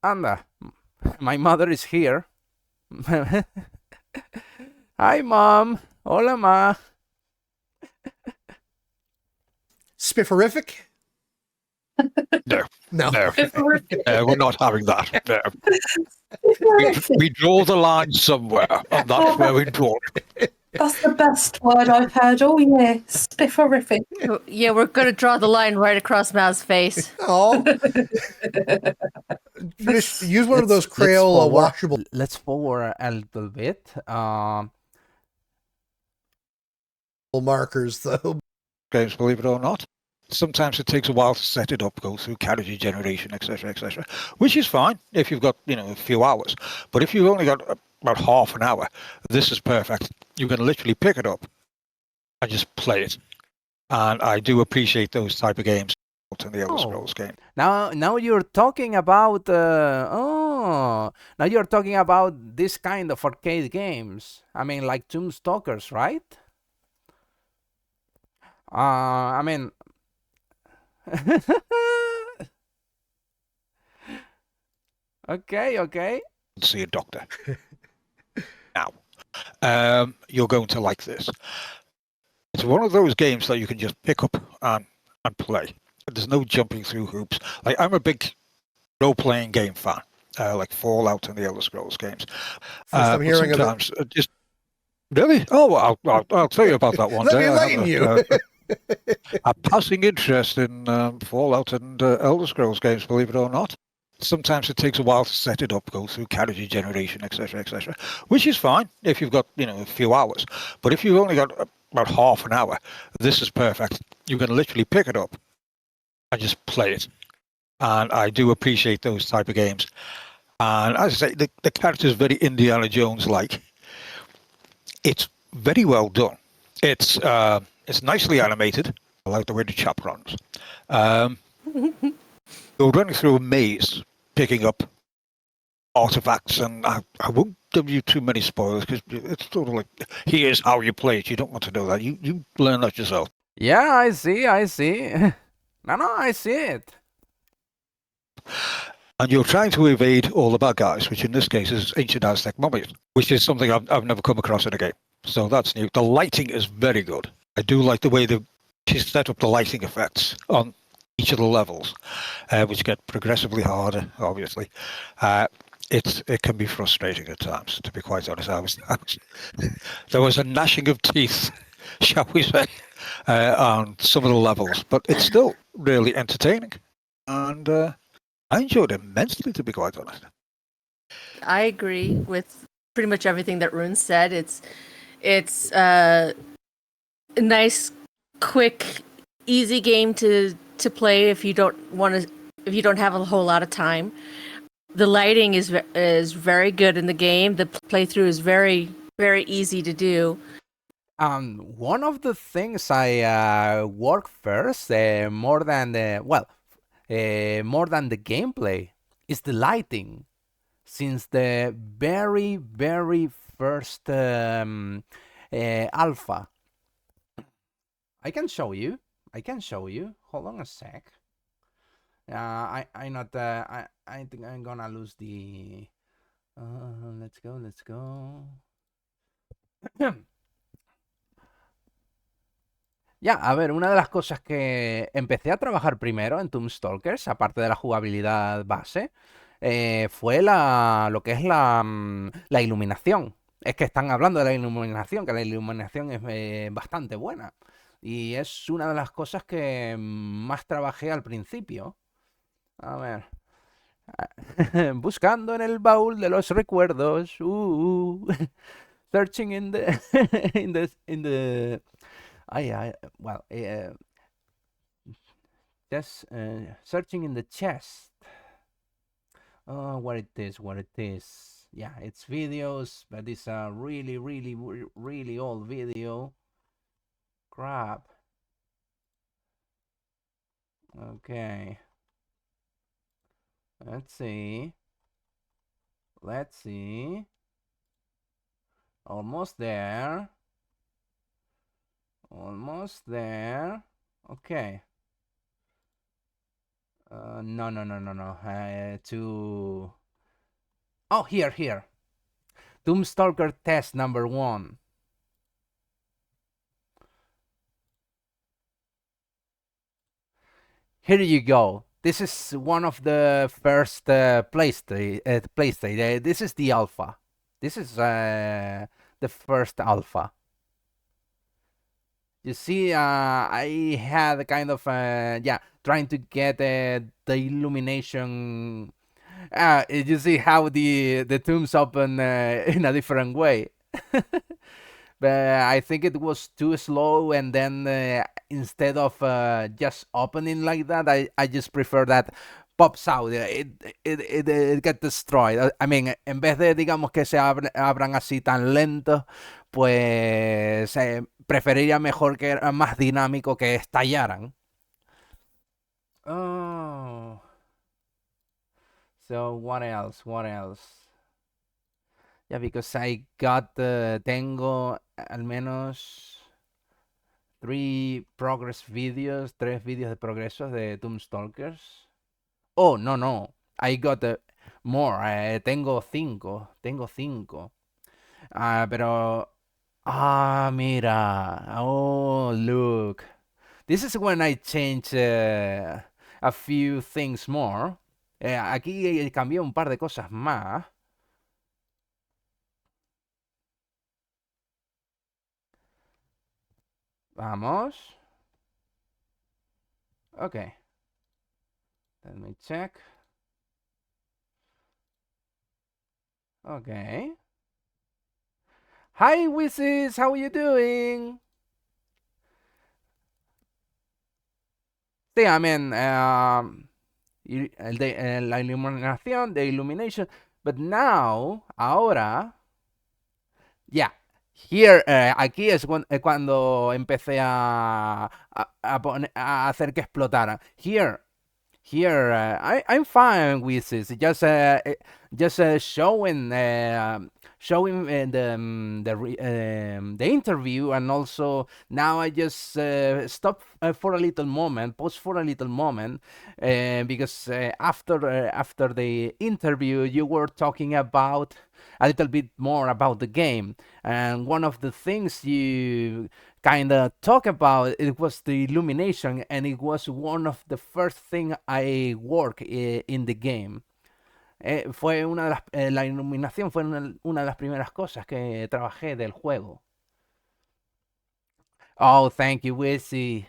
Anda, my mother is here. Hi, Mom. Hola, Ma. Spifferific? No. Spifferific. We're not having that. No. We draw the line somewhere, and that's where we draw it. That's the best word I've heard all year. Spifferific. Yeah, we're going to draw the line right across Mav's face. Oh. Use one of those Crayola washable. Let's forward a little bit. Markers, though. Games, believe it or not. Sometimes it takes a while to set it up, go through character generation, etc., which is fine if you've got, a few hours. But if you've only got about half an hour, this is perfect. You can literally pick it up and just play it. And I do appreciate those type of games in the Elder Scrolls game. Now you're talking about now you're talking about this kind of arcade games. I mean, like Tomb Stalkers, right? I mean, okay. See a doctor. Now, you're going to like this. It's one of those games that you can just pick up and play. There's no jumping through hoops. Like, I'm a big role-playing game fan, like Fallout and the Elder Scrolls games. First I'm hearing of it. Just really? Oh, well, I'll tell you about that one Let day. me enlighten you. A passing interest in Fallout and Elder Scrolls games, believe it or not. Sometimes it takes a while to set it up, go through character generation, etc., which is fine if you've got, a few hours. But if you've only got about half an hour, this is perfect. You can literally pick it up and just play it. And I do appreciate those type of games. And as I say, the character is very Indiana Jones-like. It's very well done. It's nicely animated. I like the way the chap runs. You're running through a maze, picking up artifacts, and I won't give you too many spoilers because it's sort of like, here's how you play it. You don't want to know that. You learn that yourself. Yeah, I see. No, I see it. And you're trying to evade all the bad guys, which in this case is ancient Aztec mummies, which is something I've never come across in a game. So that's new. The lighting is very good. I do like the way she set up the lighting effects on each of the levels, which get progressively harder, obviously. It can be frustrating at times, to be quite honest. There was a gnashing of teeth, shall we say, on some of the levels, but it's still really entertaining. And I enjoyed it immensely, to be quite honest. I agree with pretty much everything that Rune said. It's a nice, quick, easy game to play if you don't have a whole lot of time. The lighting is very good in the game. The playthrough is very, very easy to do. One of the things I work first, more than the gameplay, is the lighting. Since the very, very first alpha, I can show you. Hold on a sec. I think I'm gonna lose the. Let's go. Ya, a ver, una de las cosas que empecé a trabajar primero en Tomb Stalkers, aparte de la jugabilidad base, fue lo que es la iluminación. Es que están hablando de la iluminación, que la iluminación es bastante buena. Y es una de las cosas que más trabajé al principio. A ver. Buscando en el baúl de los recuerdos. Searching in the in the well, just searching in the chest. Oh, what it is. Yeah, it's videos, but it's a really, really, really old video. Crap. Okay. Let's see. Almost there. Okay. No. Oh, here. Tomb Stalker test number 1. Here you go. This is one of the first PlayStation. This is the alpha. This is the first alpha. You see, I had kind of trying to get the illumination. You see how the tombs open in a different way. But I think it was too slow, and then instead of just opening like that, I just prefer that pops out. It gets destroyed. I mean, en vez de, digamos, que se abran así tan lentos, pues preferiría mejor que era más dinámico que estallaran. Oh. So what else? Yeah, because I got tengo al menos 3 videos de progresos de Tomb Stalkers. Oh, no. I got more. Tengo 5. Pero... mira. Oh, look. This is when I change a few things more. Aquí cambié un par de cosas más. Vamos. Okay. Let me check. Okay. Hi, Wizzies. How are you doing? Sí, I mean, la iluminación, the illumination. But now, ahora, yeah. Here, aquí es cuando empecé a hacer que explotara. Here, I'm fine with this. Just just showing the interview, and also now I just stop for a little moment, pause for a little moment, because after the interview you were talking about a little bit more about the game, and one of the things you kind of talk about, it was the illumination, and it was one of the first thing I work in the game. Fue una de la iluminación fue una de las primeras cosas que trabajé del juego. Oh, thank you, Wizzy.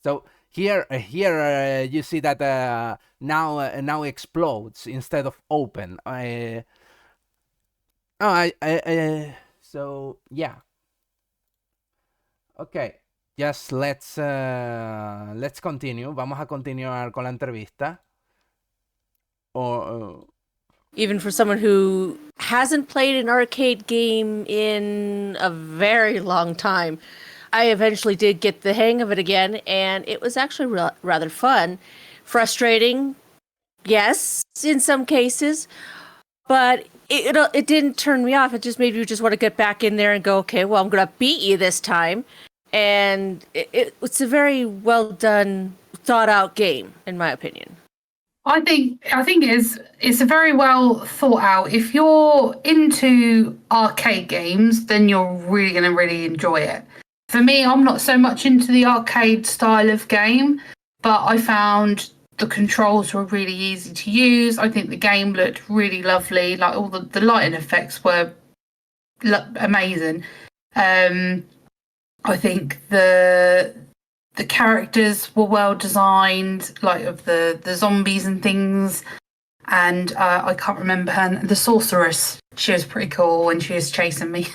So here you see that now explodes instead of open. So yeah. Okay, just let's continue. Vamos a continuar con la entrevista. Or Even for someone who hasn't played an arcade game in a very long time, I eventually did get the hang of it again, and it was actually rather fun. Frustrating, yes, in some cases, but it didn't turn me off. It just made you just want to get back in there and go, okay, well, I'm going to beat you this time. And it's a very well done, thought out game, in my opinion. I think it's a very well thought out. If you're into arcade games, then you're really going to really enjoy it. For me, I'm not so much into the arcade style of game, but I found the controls were really easy to use. I think the game looked really lovely. Like all the lighting effects were amazing. I think the characters were well designed, like of the zombies and things. And I can't remember her. The sorceress, she was pretty cool when she was chasing me.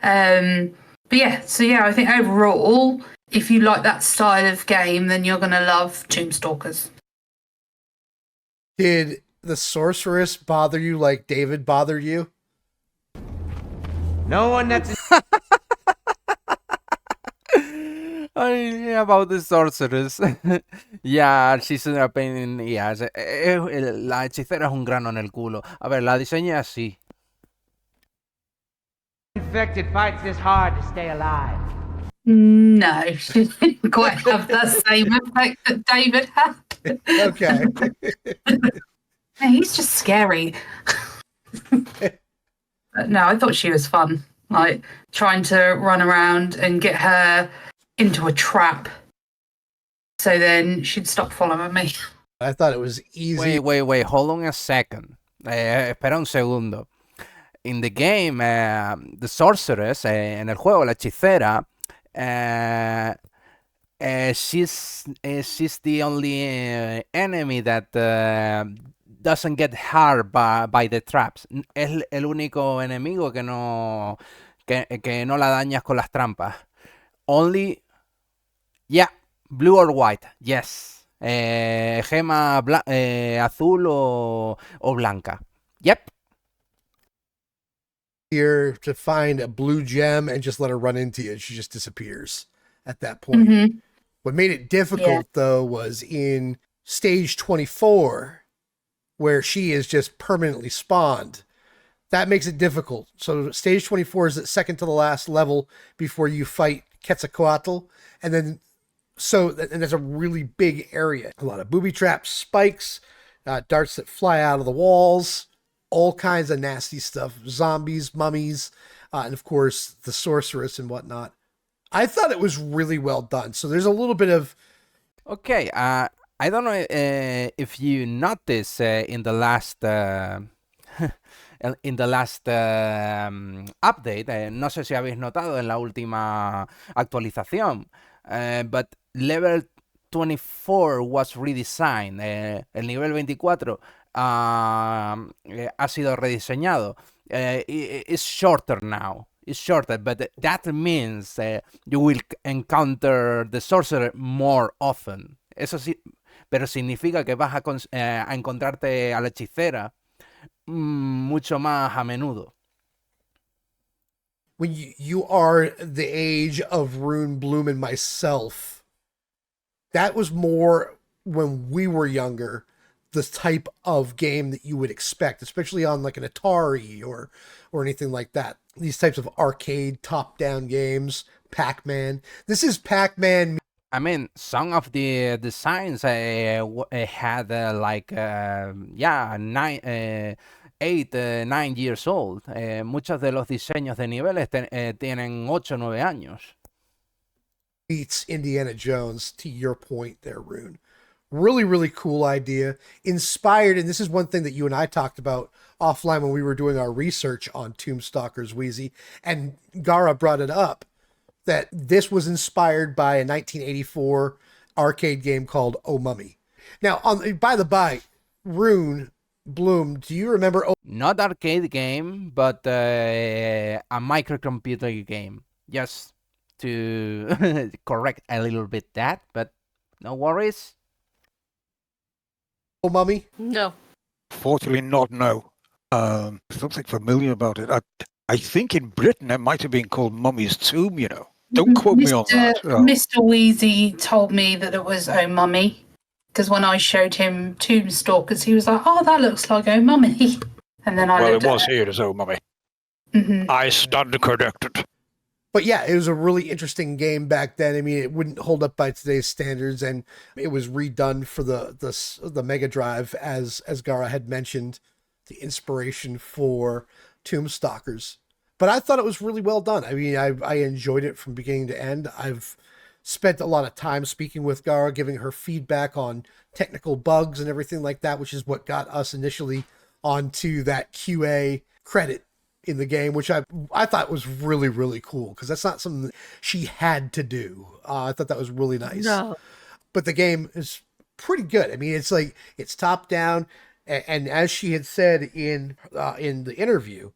But yeah, so yeah, I think overall, if you like that style of game, then you're going to love Tomb Stalkers. Did the sorceress bother you like David bothered you? No one that's about the sorceress. Yeah, she's a pain in the ass. La hechicera es un grano en el culo. A ver, la diseña así. infected fights this hard to stay alive. No, she didn't quite have that same effect that David had. Okay. Yeah, he's just scary. But no, I thought she was fun. Like trying to run around and get her into a trap, so then she'd stop following me. I thought it was easy. Wait, hold on a second. Espera un segundo. In the game, the sorceress, en el juego, la hechicera, she's the only enemy that doesn't get hurt by the traps. Es el único enemigo que no la dañas con las trampas. Only, yeah, blue or white, yes. Gema azul o blanca. Yep. Here to find a blue gem and just let her run into you. She just disappears at that point. Mm-hmm. What made it difficult, though, was in stage 24, where she is just permanently spawned. That makes it difficult. So stage 24 is the second to the last level before you fight Quetzalcoatl. And then, and there's a really big area. A lot of booby traps, spikes, darts that fly out of the walls, all kinds of nasty stuff. Zombies, mummies, and of course, the sorceress and whatnot. I thought it was really well done. So there's a little bit of... Okay, I don't know if you noticed in the last... in the last update, no sé si habéis notado en la última actualización, but level 24 was redesigned. El nivel 24 ha sido rediseñado. It's shorter now. It's shorter, but that means you will encounter the sorcerer more often. Eso sí, pero significa que vas a encontrarte a la hechicera mucho más a menudo. When you are the age of Rune Bloom and myself, that was more when we were younger the type of game that you would expect, especially on like an Atari or anything like that. These types of arcade top-down games, Pac-Man. This is Pac-Man. I mean, some of the designs had eight, 9 years old. Muchos de los diseños de niveles tienen 8 o 9 años. Beats Indiana Jones, to your point there, Rune. Really, really cool idea. Inspired, and this is one thing that you and I talked about offline when we were doing our research on Tomb Stalkers, Wheezy, and Gara brought it up, that this was inspired by a 1984 arcade game called Oh Mummy. Now, by the by, Rune, Bloom, do you remember? Not arcade game, but a microcomputer game. Just to correct a little bit that, but no worries. Oh Mummy? No. Fortunately not, no. Something familiar about it. I think in Britain it might have been called Mummy's Tomb, you know. Don't quote me on that. Mr. Wheezy told me that it was Oh Mummy, because when I showed him Tomb Stalkers, he was like, "Oh, that looks like Oh Mummy." And then I it was here as Oh Mummy. Mm-hmm. I stand corrected. But yeah, it was a really interesting game back then. I mean, it wouldn't hold up by today's standards, and it was redone for the Mega Drive, as Gara had mentioned, the inspiration for Tomb Stalkers. But I thought it was really well done. I mean, I enjoyed it from beginning to end. I've spent a lot of time speaking with Gara, giving her feedback on technical bugs and everything like that, which is what got us initially onto that QA credit in the game, which I thought was really, really cool, because that's not something that she had to do. I thought that was really nice. No. But the game is pretty good. I mean, it's top down, and as she had said in the interview,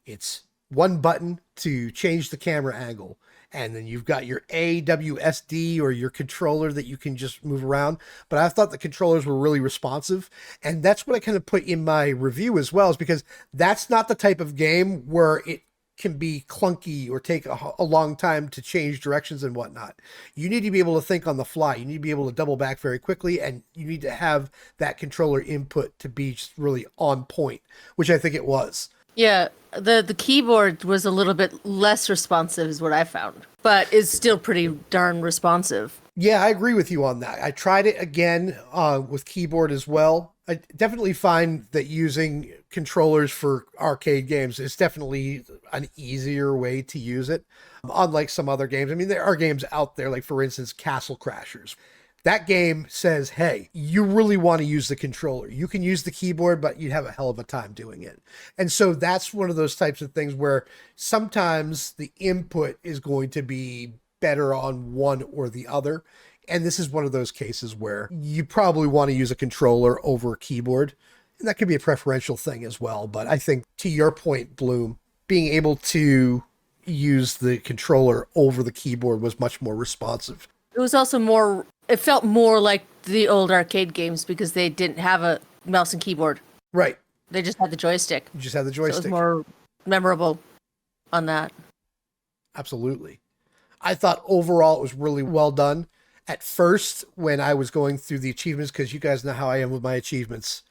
it's one button to change the camera angle, and then you've got your AWSD or your controller that you can just move around. But I thought the controllers were really responsive, and that's what I kind of put in my review as well, is because that's not the type of game where it can be clunky or take a long time to change directions and whatnot. You need to be able to think on the fly. You need to be able to double back very quickly, and you need to have that controller input to be just really on point, which I think it was. Yeah, the keyboard was a little bit less responsive is what I found, but is still pretty darn responsive. Yeah, I agree with you on that. I tried it again with keyboard as well. I definitely find that using controllers for arcade games is definitely an easier way to use it, unlike some other games. I mean, there are games out there, like, for instance, Castle Crashers. That game says, hey, you really want to use the controller. You can use the keyboard, but you'd have a hell of a time doing it. And so that's one of those types of things where sometimes the input is going to be better on one or the other. And this is one of those cases where you probably want to use a controller over a keyboard. And that could be a preferential thing as well. But I think, to your point, Bloom, being able to use the controller over the keyboard was much more responsive. It was also it felt more like the old arcade games because they didn't have a mouse and keyboard. Right. They just had the joystick. You just had the joystick. So it was more memorable on that. Absolutely. I thought overall it was really well done. At first, when I was going through the achievements, because you guys know how I am with my achievements,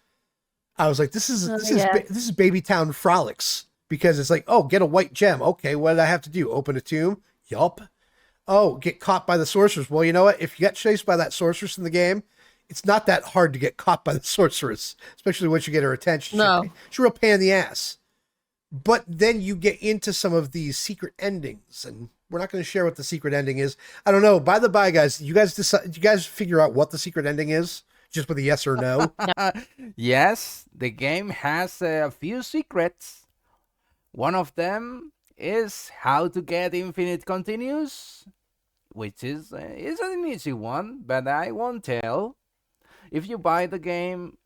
I was like, this is Babytown Frolics, because it's like, oh, get a white gem. Okay, what did I have to do? Open a tomb? Yup. Oh, get caught by the sorceress. Well, you know what? If you get chased by that sorceress in the game, it's not that hard to get caught by the sorceress, especially once you get her attention. No. She's a real pain in the ass. But then you get into some of these secret endings, and we're not going to share what the secret ending is. I don't know. By the by, guys, you guys figure out what the secret ending is, just with a yes or no? Yes, the game has a few secrets. One of them is how to get infinite continues, which is an easy one, but I won't tell. If you buy the game,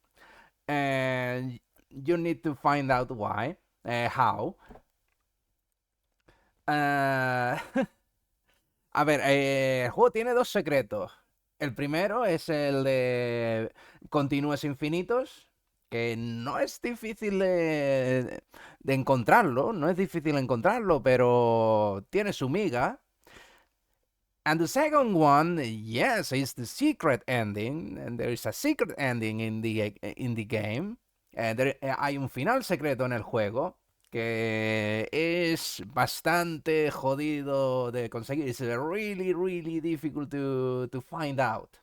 and you need to find out why, how. A ver, el juego tiene dos secretos. El primero es el de continúes infinitos, que no es difícil de encontrarlo, pero tiene su miga. And the second one, yes, is the secret ending. And there is a secret ending in the game. Hay un final secreto en el juego que es bastante jodido de conseguir. It's really, really difficult to find out.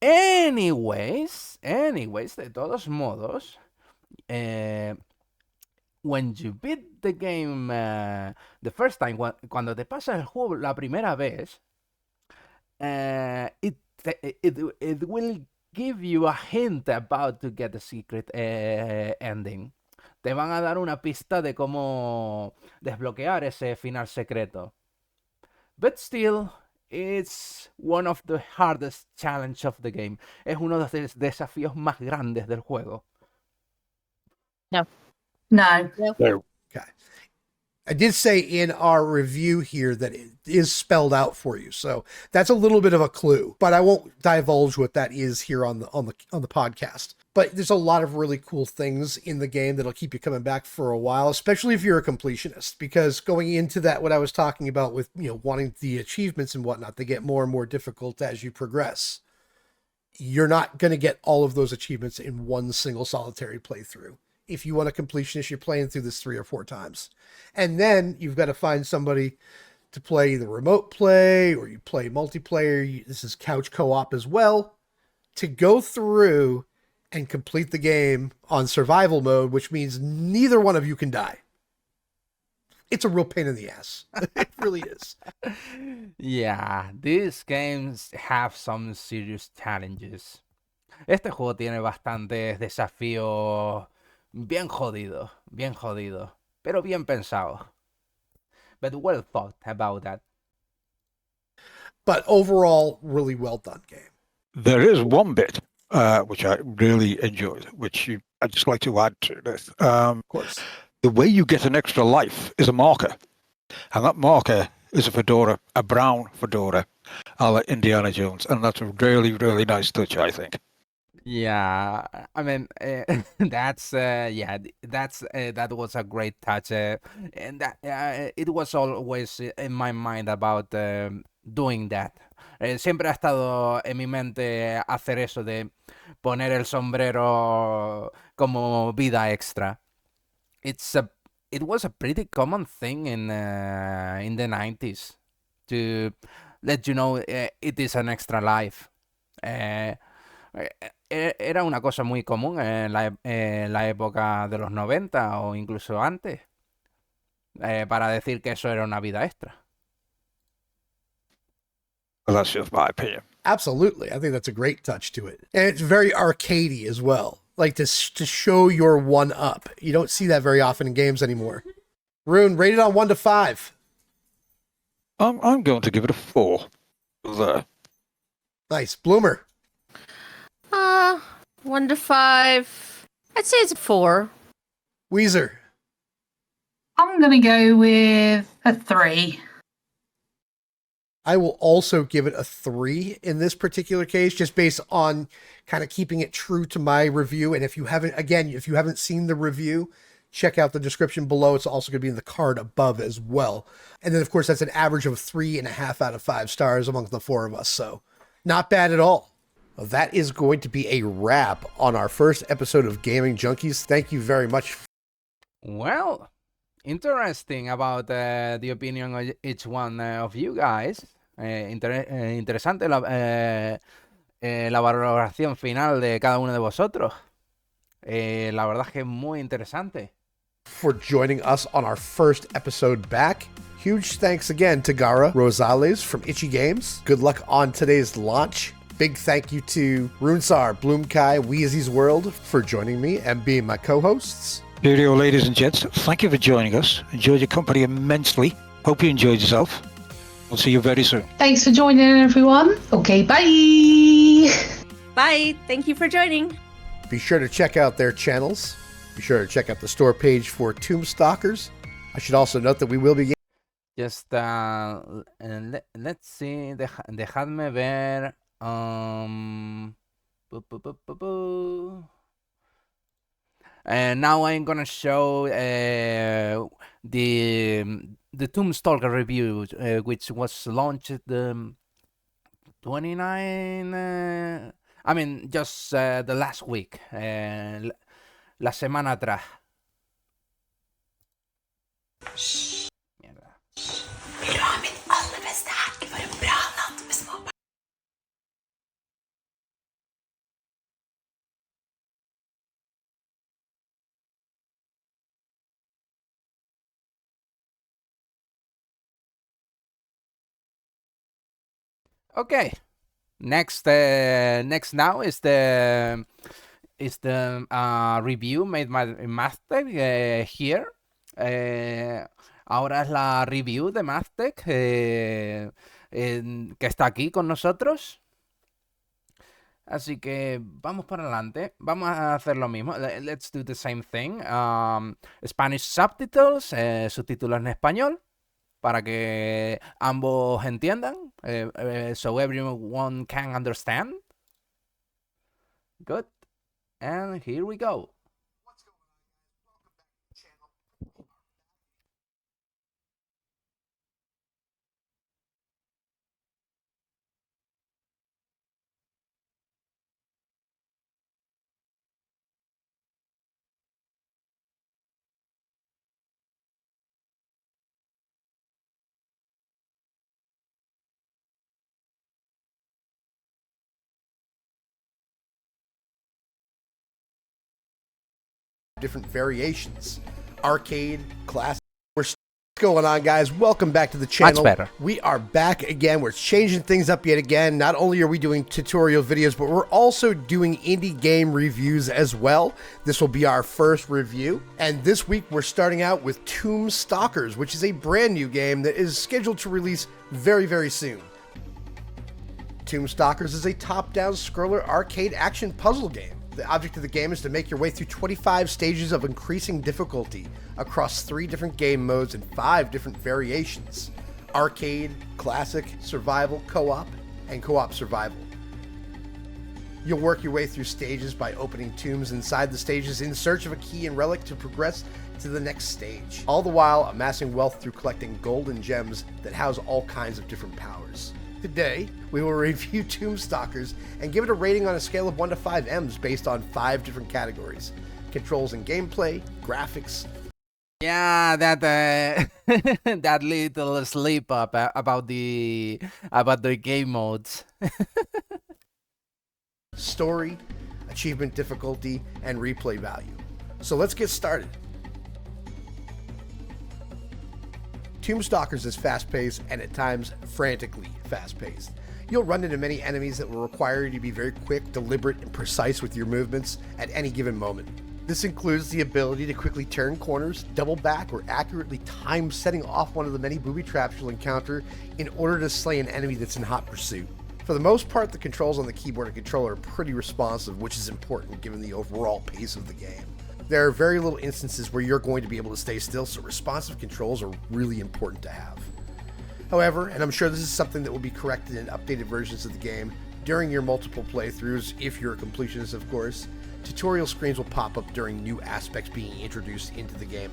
Anyways, de todos modos, when you beat the game the first time, cuando te pasas el juego la primera vez, it will give you a hint about to get the secret ending. Te van a dar una pista de cómo desbloquear ese final secreto. But still, it's one of the hardest challenge of the game. Es uno de los desafíos más grandes del juego. No. No. Okay. I did say in our review here that it is spelled out for you, so that's a little bit of a clue. But I won't divulge what that is here on the podcast. But there's a lot of really cool things in the game that'll keep you coming back for a while, especially if you're a completionist. Because going into that, what I was talking about with wanting the achievements and whatnot, they get more and more difficult as you progress. You're not going to get all of those achievements in one single solitary playthrough. If you want a completionist, you're playing through this 3 or 4 times. And then you've got to find somebody to play the remote play, or you play multiplayer. This is couch co-op as well, to go through and complete the game on survival mode, which means neither one of you can die. It's a real pain in the ass. It really is. Yeah, these games have some serious challenges. Este juego tiene bastantes desafíos bien jodidos, pero bien pensado. But well thought about that. But overall, really well done game. There is one bit which I really enjoyed, which I'd just like to add to this. Of course. The way you get an extra life is a marker. And that marker is a fedora, a brown fedora, a la Indiana Jones. And that's a really, really nice touch, I think. Yeah, I mean, that was a great touch, and that it was always in my mind about doing that. Siempre ha estado en mi mente hacer eso de poner el sombrero como vida extra. It was a pretty common thing in the 90s to let you know it is an extra life. Era una cosa muy común en la época de los 90 o incluso antes, para decir que eso era una vida extra. Well, that's just my opinion. Absolutely. I think that's a great touch to it. And it's very arcadey as well. Like to show your one up. You don't see that very often in games anymore. Rune, rated on 1 to 5. I'm going to give it a 4. There. Nice. Bloomer. 1 to 5. I'd say it's a 4. Weezer. I'm going to go with a 3. I will also give it a 3 in this particular case, just based on kind of keeping it true to my review. And if you haven't seen the review, check out the description below. It's also going to be in the card above as well. And then, of course, that's an average of 3.5 out of 5 stars among the 4 of us. So not bad at all. Well, that is going to be a wrap on our first episode of Gaming Junkies. Thank you very much. Well, interesting about the opinion of each one of you guys. Interesante la valoración final de cada uno de vosotros. La verdad es que es muy interesante. For joining us on our first episode back. Huge thanks again to Gara Rosales from Itchy Games. Good luck on today's launch. Big thank you to Runesar, Bloomkai, Wheezy's World for joining me and being my co-hosts. Cheerio, ladies and gents. Thank you for joining us. Enjoyed your company immensely. Hope you enjoyed yourself. We'll see you very soon. Thanks for joining, everyone. Okay, bye. Bye. Thank you for joining. Be sure to check out their channels. Be sure to check out the store page for Tomb Stalkers. I should also note that we will be... Just let's see. Dejadme ver. And now I'm gonna show the the Tomb Stalker review, which was launched the 29. I mean, just the last week, la semana atrás. Mierda. Okay. Next now is the review made by Maztec here. Ahora es la review de Maztec que está aquí con nosotros. Así que vamos para adelante. Vamos a hacer lo mismo. Let's do the same thing. Spanish subtitles, subtítulos en español, para que ambos entiendan. So everyone can understand. Good. And here we go. Different variations, arcade, classic. What's going on, guys? Welcome back to the channel. Much better. We are back again. We're changing things up yet again. Not only are we doing tutorial videos, but we're also doing indie game reviews as well. This will be our first review, and this week we're starting out with Tomb Stalkers, which is a brand new game that is scheduled to release very, very soon. Tomb Stalkers is a top-down scroller arcade action puzzle game. The object of the game is to make your way through 25 stages of increasing difficulty across 3 different game modes and 5 different variations: arcade, classic, survival, co-op, and co-op survival. You'll work your way through stages by opening tombs inside the stages in search of a key and relic to progress to the next stage, all the while amassing wealth through collecting gold and gems that house all kinds of different powers. Today, we will review Tomb Stalkers and give it a rating on a scale of 1 to 5 M's based on 5 different categories: controls and gameplay, graphics. Yeah, that that little slip up about the game modes. Story, achievement difficulty, and replay value. So let's get started. Tomb Stalkers is fast-paced and at times frantically fast-paced. You'll run into many enemies that will require you to be very quick, deliberate, and precise with your movements at any given moment. This includes the ability to quickly turn corners, double back, or accurately time setting off one of the many booby traps you'll encounter in order to slay an enemy that's in hot pursuit. For the most part, the controls on the keyboard and controller are pretty responsive, which is important given the overall pace of the game. There are very little instances where you're going to be able to stay still, so responsive controls are really important to have. However, and I'm sure this is something that will be corrected in updated versions of the game, during your multiple playthroughs, if you're a completionist of course, tutorial screens will pop up during new aspects being introduced into the game.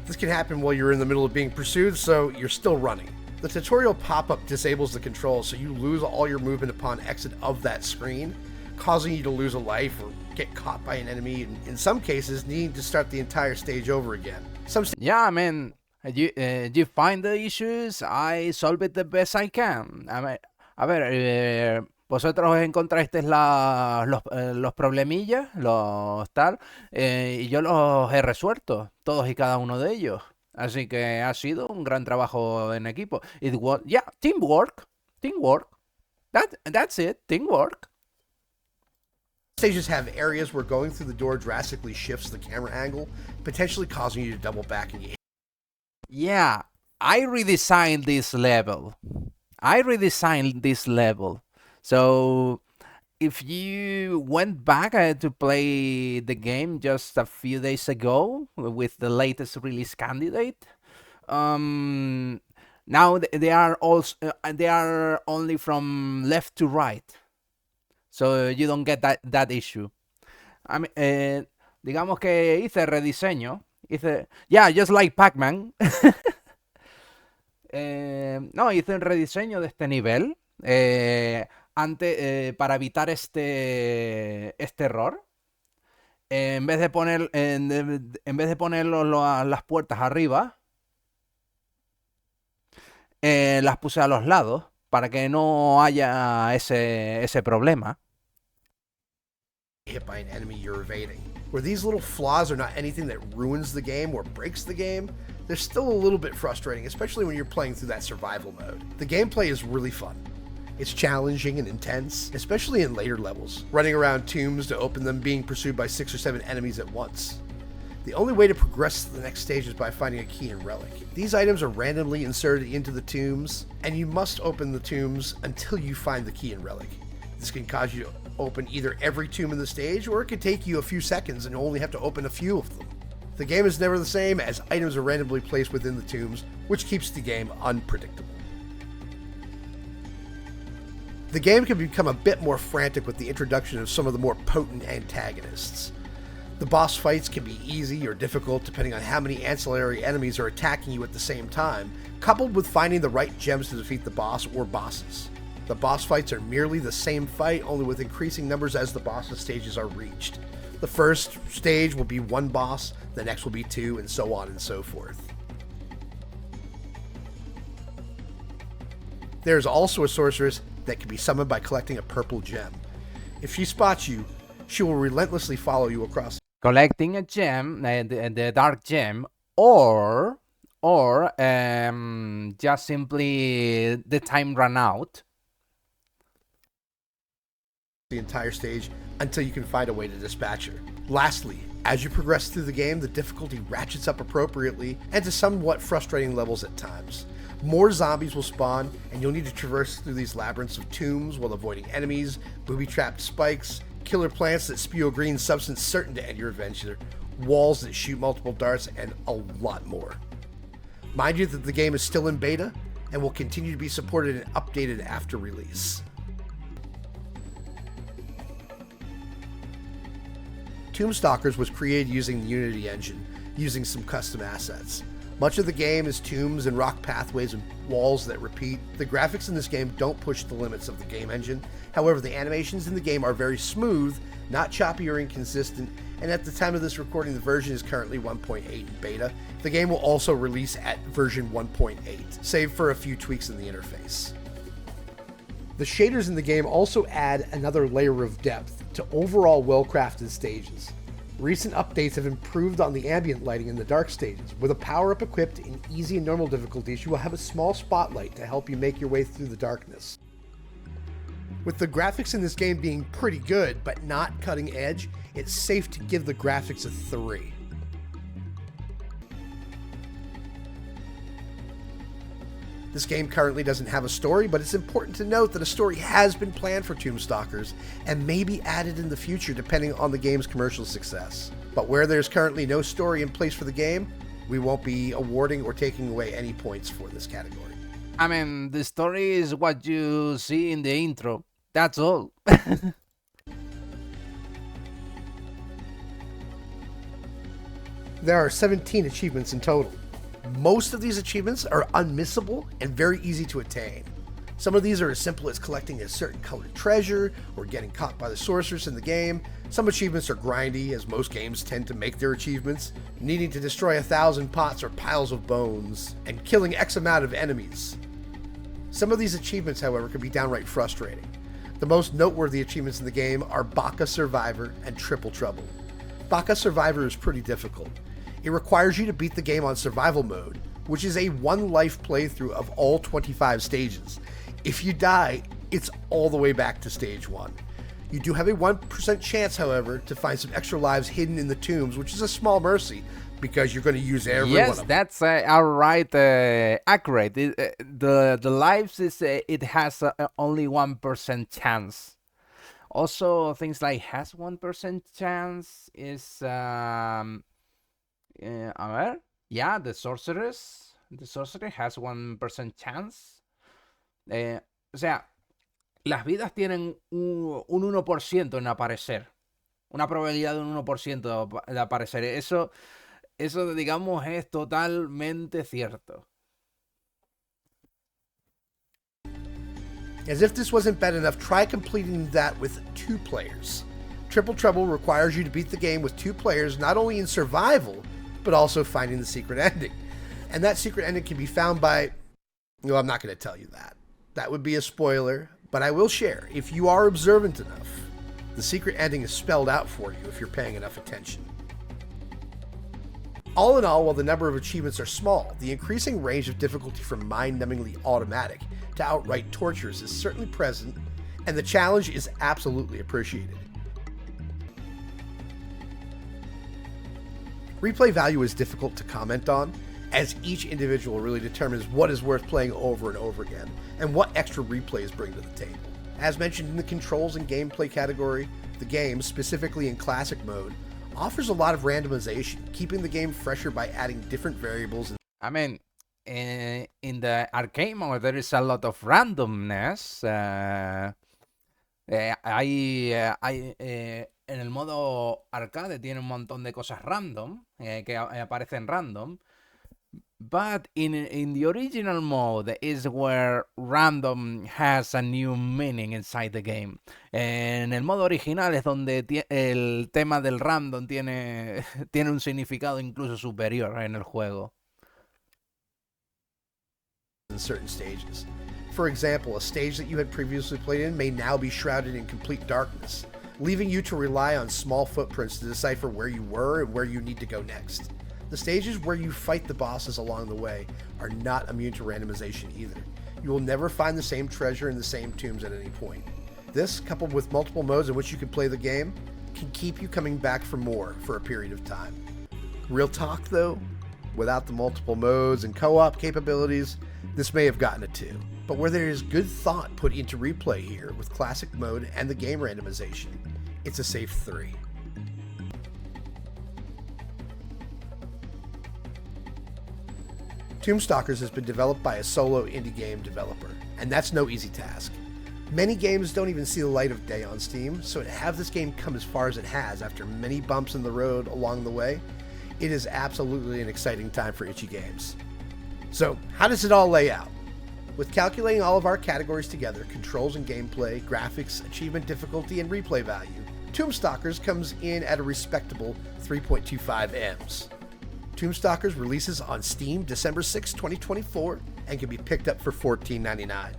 This can happen while you're in the middle of being pursued, so you're still running. The tutorial pop-up disables the controls, so you lose all your movement upon exit of that screen, causing you to lose a life or get caught by an enemy, and in some cases needing to start the entire stage over again. Yeah, I mean, you find the issues, I solve it the best I can. A ver, vosotros encontrasteis los problemillas, los tal, y yo los he resuelto, todos y cada uno de ellos. Así que ha sido un gran trabajo en equipo. It was, yeah, teamwork. That's it, teamwork. Stages have areas where going through the door drastically shifts the camera angle, potentially causing you to double back and Yeah, I redesigned this level. So if you went back to play the game just a few days ago with the latest release candidate, now they are only from left to right. So you don't get that issue. I mean, digamos que hice rediseño. Yeah, just like Pac-Man. No, hice un rediseño de este nivel para evitar este error. En vez de ponerlo las puertas arriba, las puse a los lados para que no haya ese problema. Hit by an enemy you're evading. Where these little flaws are not anything that ruins the game or breaks the game, they're still a little bit frustrating, especially when you're playing through that survival mode. The gameplay is really fun. It's challenging and intense, especially in later levels, running around tombs to open them, being pursued by 6 or 7 enemies at once. The only way to progress to the next stage is by finding a key and relic. These items are randomly inserted into the tombs, and you must open the tombs until you find the key and relic. This can cause you to open either every tomb in the stage, or it could take you a few seconds and you only have to open a few of them. The game is never the same, as items are randomly placed within the tombs, which keeps the game unpredictable. The game can become a bit more frantic with the introduction of some of the more potent antagonists. The boss fights can be easy or difficult depending on how many ancillary enemies are attacking you at the same time, coupled with finding the right gems to defeat the boss or bosses. The boss fights are merely the same fight, only with increasing numbers as the boss's stages are reached. The first stage will be 1 boss, the next will be 2, and so on and so forth. There is also a sorceress that can be summoned by collecting a purple gem. If she spots you, she will relentlessly follow you across. Collecting a gem, the dark gem, or just simply the time run out. The entire stage until you can find a way to dispatch her. Lastly, as you progress through the game, the difficulty ratchets up appropriately and to somewhat frustrating levels at times. More zombies will spawn, and you'll need to traverse through these labyrinths of tombs while avoiding enemies, booby-trapped spikes, killer plants that spew a green substance certain to end your adventure, walls that shoot multiple darts, and a lot more. Mind you that the game is still in beta and will continue to be supported and updated after release. Tomb Stalkers was created using the Unity engine, using some custom assets. Much of the game is tombs and rock pathways and walls that repeat. The graphics in this game don't push the limits of the game engine. However, the animations in the game are very smooth, not choppy or inconsistent, and at the time of this recording, the version is currently 1.8 in beta. The game will also release at version 1.8, save for a few tweaks in the interface. The shaders in the game also add another layer of depth to overall well-crafted stages. Recent updates have improved on the ambient lighting in the dark stages. With a power-up equipped in easy and normal difficulties, you will have a small spotlight to help you make your way through the darkness. With the graphics in this game being pretty good, but not cutting edge, it's safe to give the graphics a 3. This game currently doesn't have a story, but it's important to note that a story has been planned for Tomb Stalkers and may be added in the future depending on the game's commercial success. But where there's currently no story in place for the game, we won't be awarding or taking away any points for this category. I mean, the story is what you see in the intro. That's all. There are 17 achievements in total. Most of these achievements are unmissable and very easy to attain. Some of these are as simple as collecting a certain colored treasure or getting caught by the sorceress in the game. Some achievements are grindy, as most games tend to make their achievements, needing to destroy 1,000 pots or piles of bones, and killing X amount of enemies. Some of these achievements, however, can be downright frustrating. The most noteworthy achievements in the game are Baka Survivor and Triple Trouble. Baka Survivor is pretty difficult. It requires you to beat the game on survival mode, which is a 1-life playthrough of all 25 stages. If you die, it's all the way back to stage 1. You do have a 1% chance, however, to find some extra lives hidden in the tombs, which is a small mercy, because you're going to use every one of them. Yes, that's outright accurate. The lives it has only 1% chance. Also, things like has 1% chance is a ver, yeah, the sorcerer has 1% chance. O sea, las vidas tienen un 1% en aparecer. Una probabilidad de un 1% de aparecer. Eso, digamos, es totalmente cierto. As if this wasn't bad enough, try completing that with 2 players. Triple Trouble requires you to beat the game with 2 players, not only in survival, but also finding the secret ending. And that secret ending can be found by... Well, I'm not going to tell you that. That would be a spoiler, but I will share. If you are observant enough, the secret ending is spelled out for you if you're paying enough attention. All in all, while the number of achievements are small, the increasing range of difficulty from mind-numbingly automatic to outright tortures is certainly present, and the challenge is absolutely appreciated. Replay value is difficult to comment on, as each individual really determines what is worth playing over and over again, and what extra replays bring to the table. As mentioned in the controls and gameplay category, the game, specifically in classic mode, offers a lot of randomization, keeping the game fresher by adding different variables. I mean, in the arcade mode, there is a lot of randomness. En el modo arcade tiene un montón de cosas random, que aparecen random. But in the original mode is where random has a new meaning inside the game. En el modo original es donde el tema del random tiene un significado incluso superior en el juego. In certain stages. For example, a stage that you had previously played in may now be shrouded in complete darkness, leaving you to rely on small footprints to decipher where you were and where you need to go next. The stages where you fight the bosses along the way are not immune to randomization either. You will never find the same treasure in the same tombs at any point. This, coupled with multiple modes in which you can play the game, can keep you coming back for more for a period of time. Real talk though, without the multiple modes and co-op capabilities, this may have gotten a 2. But where there is good thought put into replay here with classic mode and the game randomization, it's a safe 3. Tomb Stalkers has been developed by a solo indie game developer, and that's no easy task. Many games don't even see the light of day on Steam, so to have this game come as far as it has after many bumps in the road along the way, it is absolutely an exciting time for Itchy Games. So, how does it all lay out? With calculating all of our categories together, controls and gameplay, graphics, achievement difficulty, and replay value, Tomb Stalkers comes in at a respectable 3.25 M's. Tomb Stalkers releases on Steam December 6, 2024, and can be picked up for $14.99.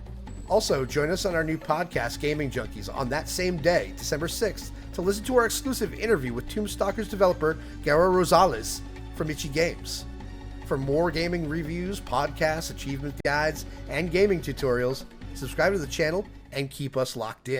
Also, join us on our new podcast, Gaming Junkies, on that same day, December 6th, to listen to our exclusive interview with Tomb Stalkers developer Guerra Rosales from Itchy Games. For more gaming reviews, podcasts, achievement guides, and gaming tutorials, subscribe to the channel and keep us locked in.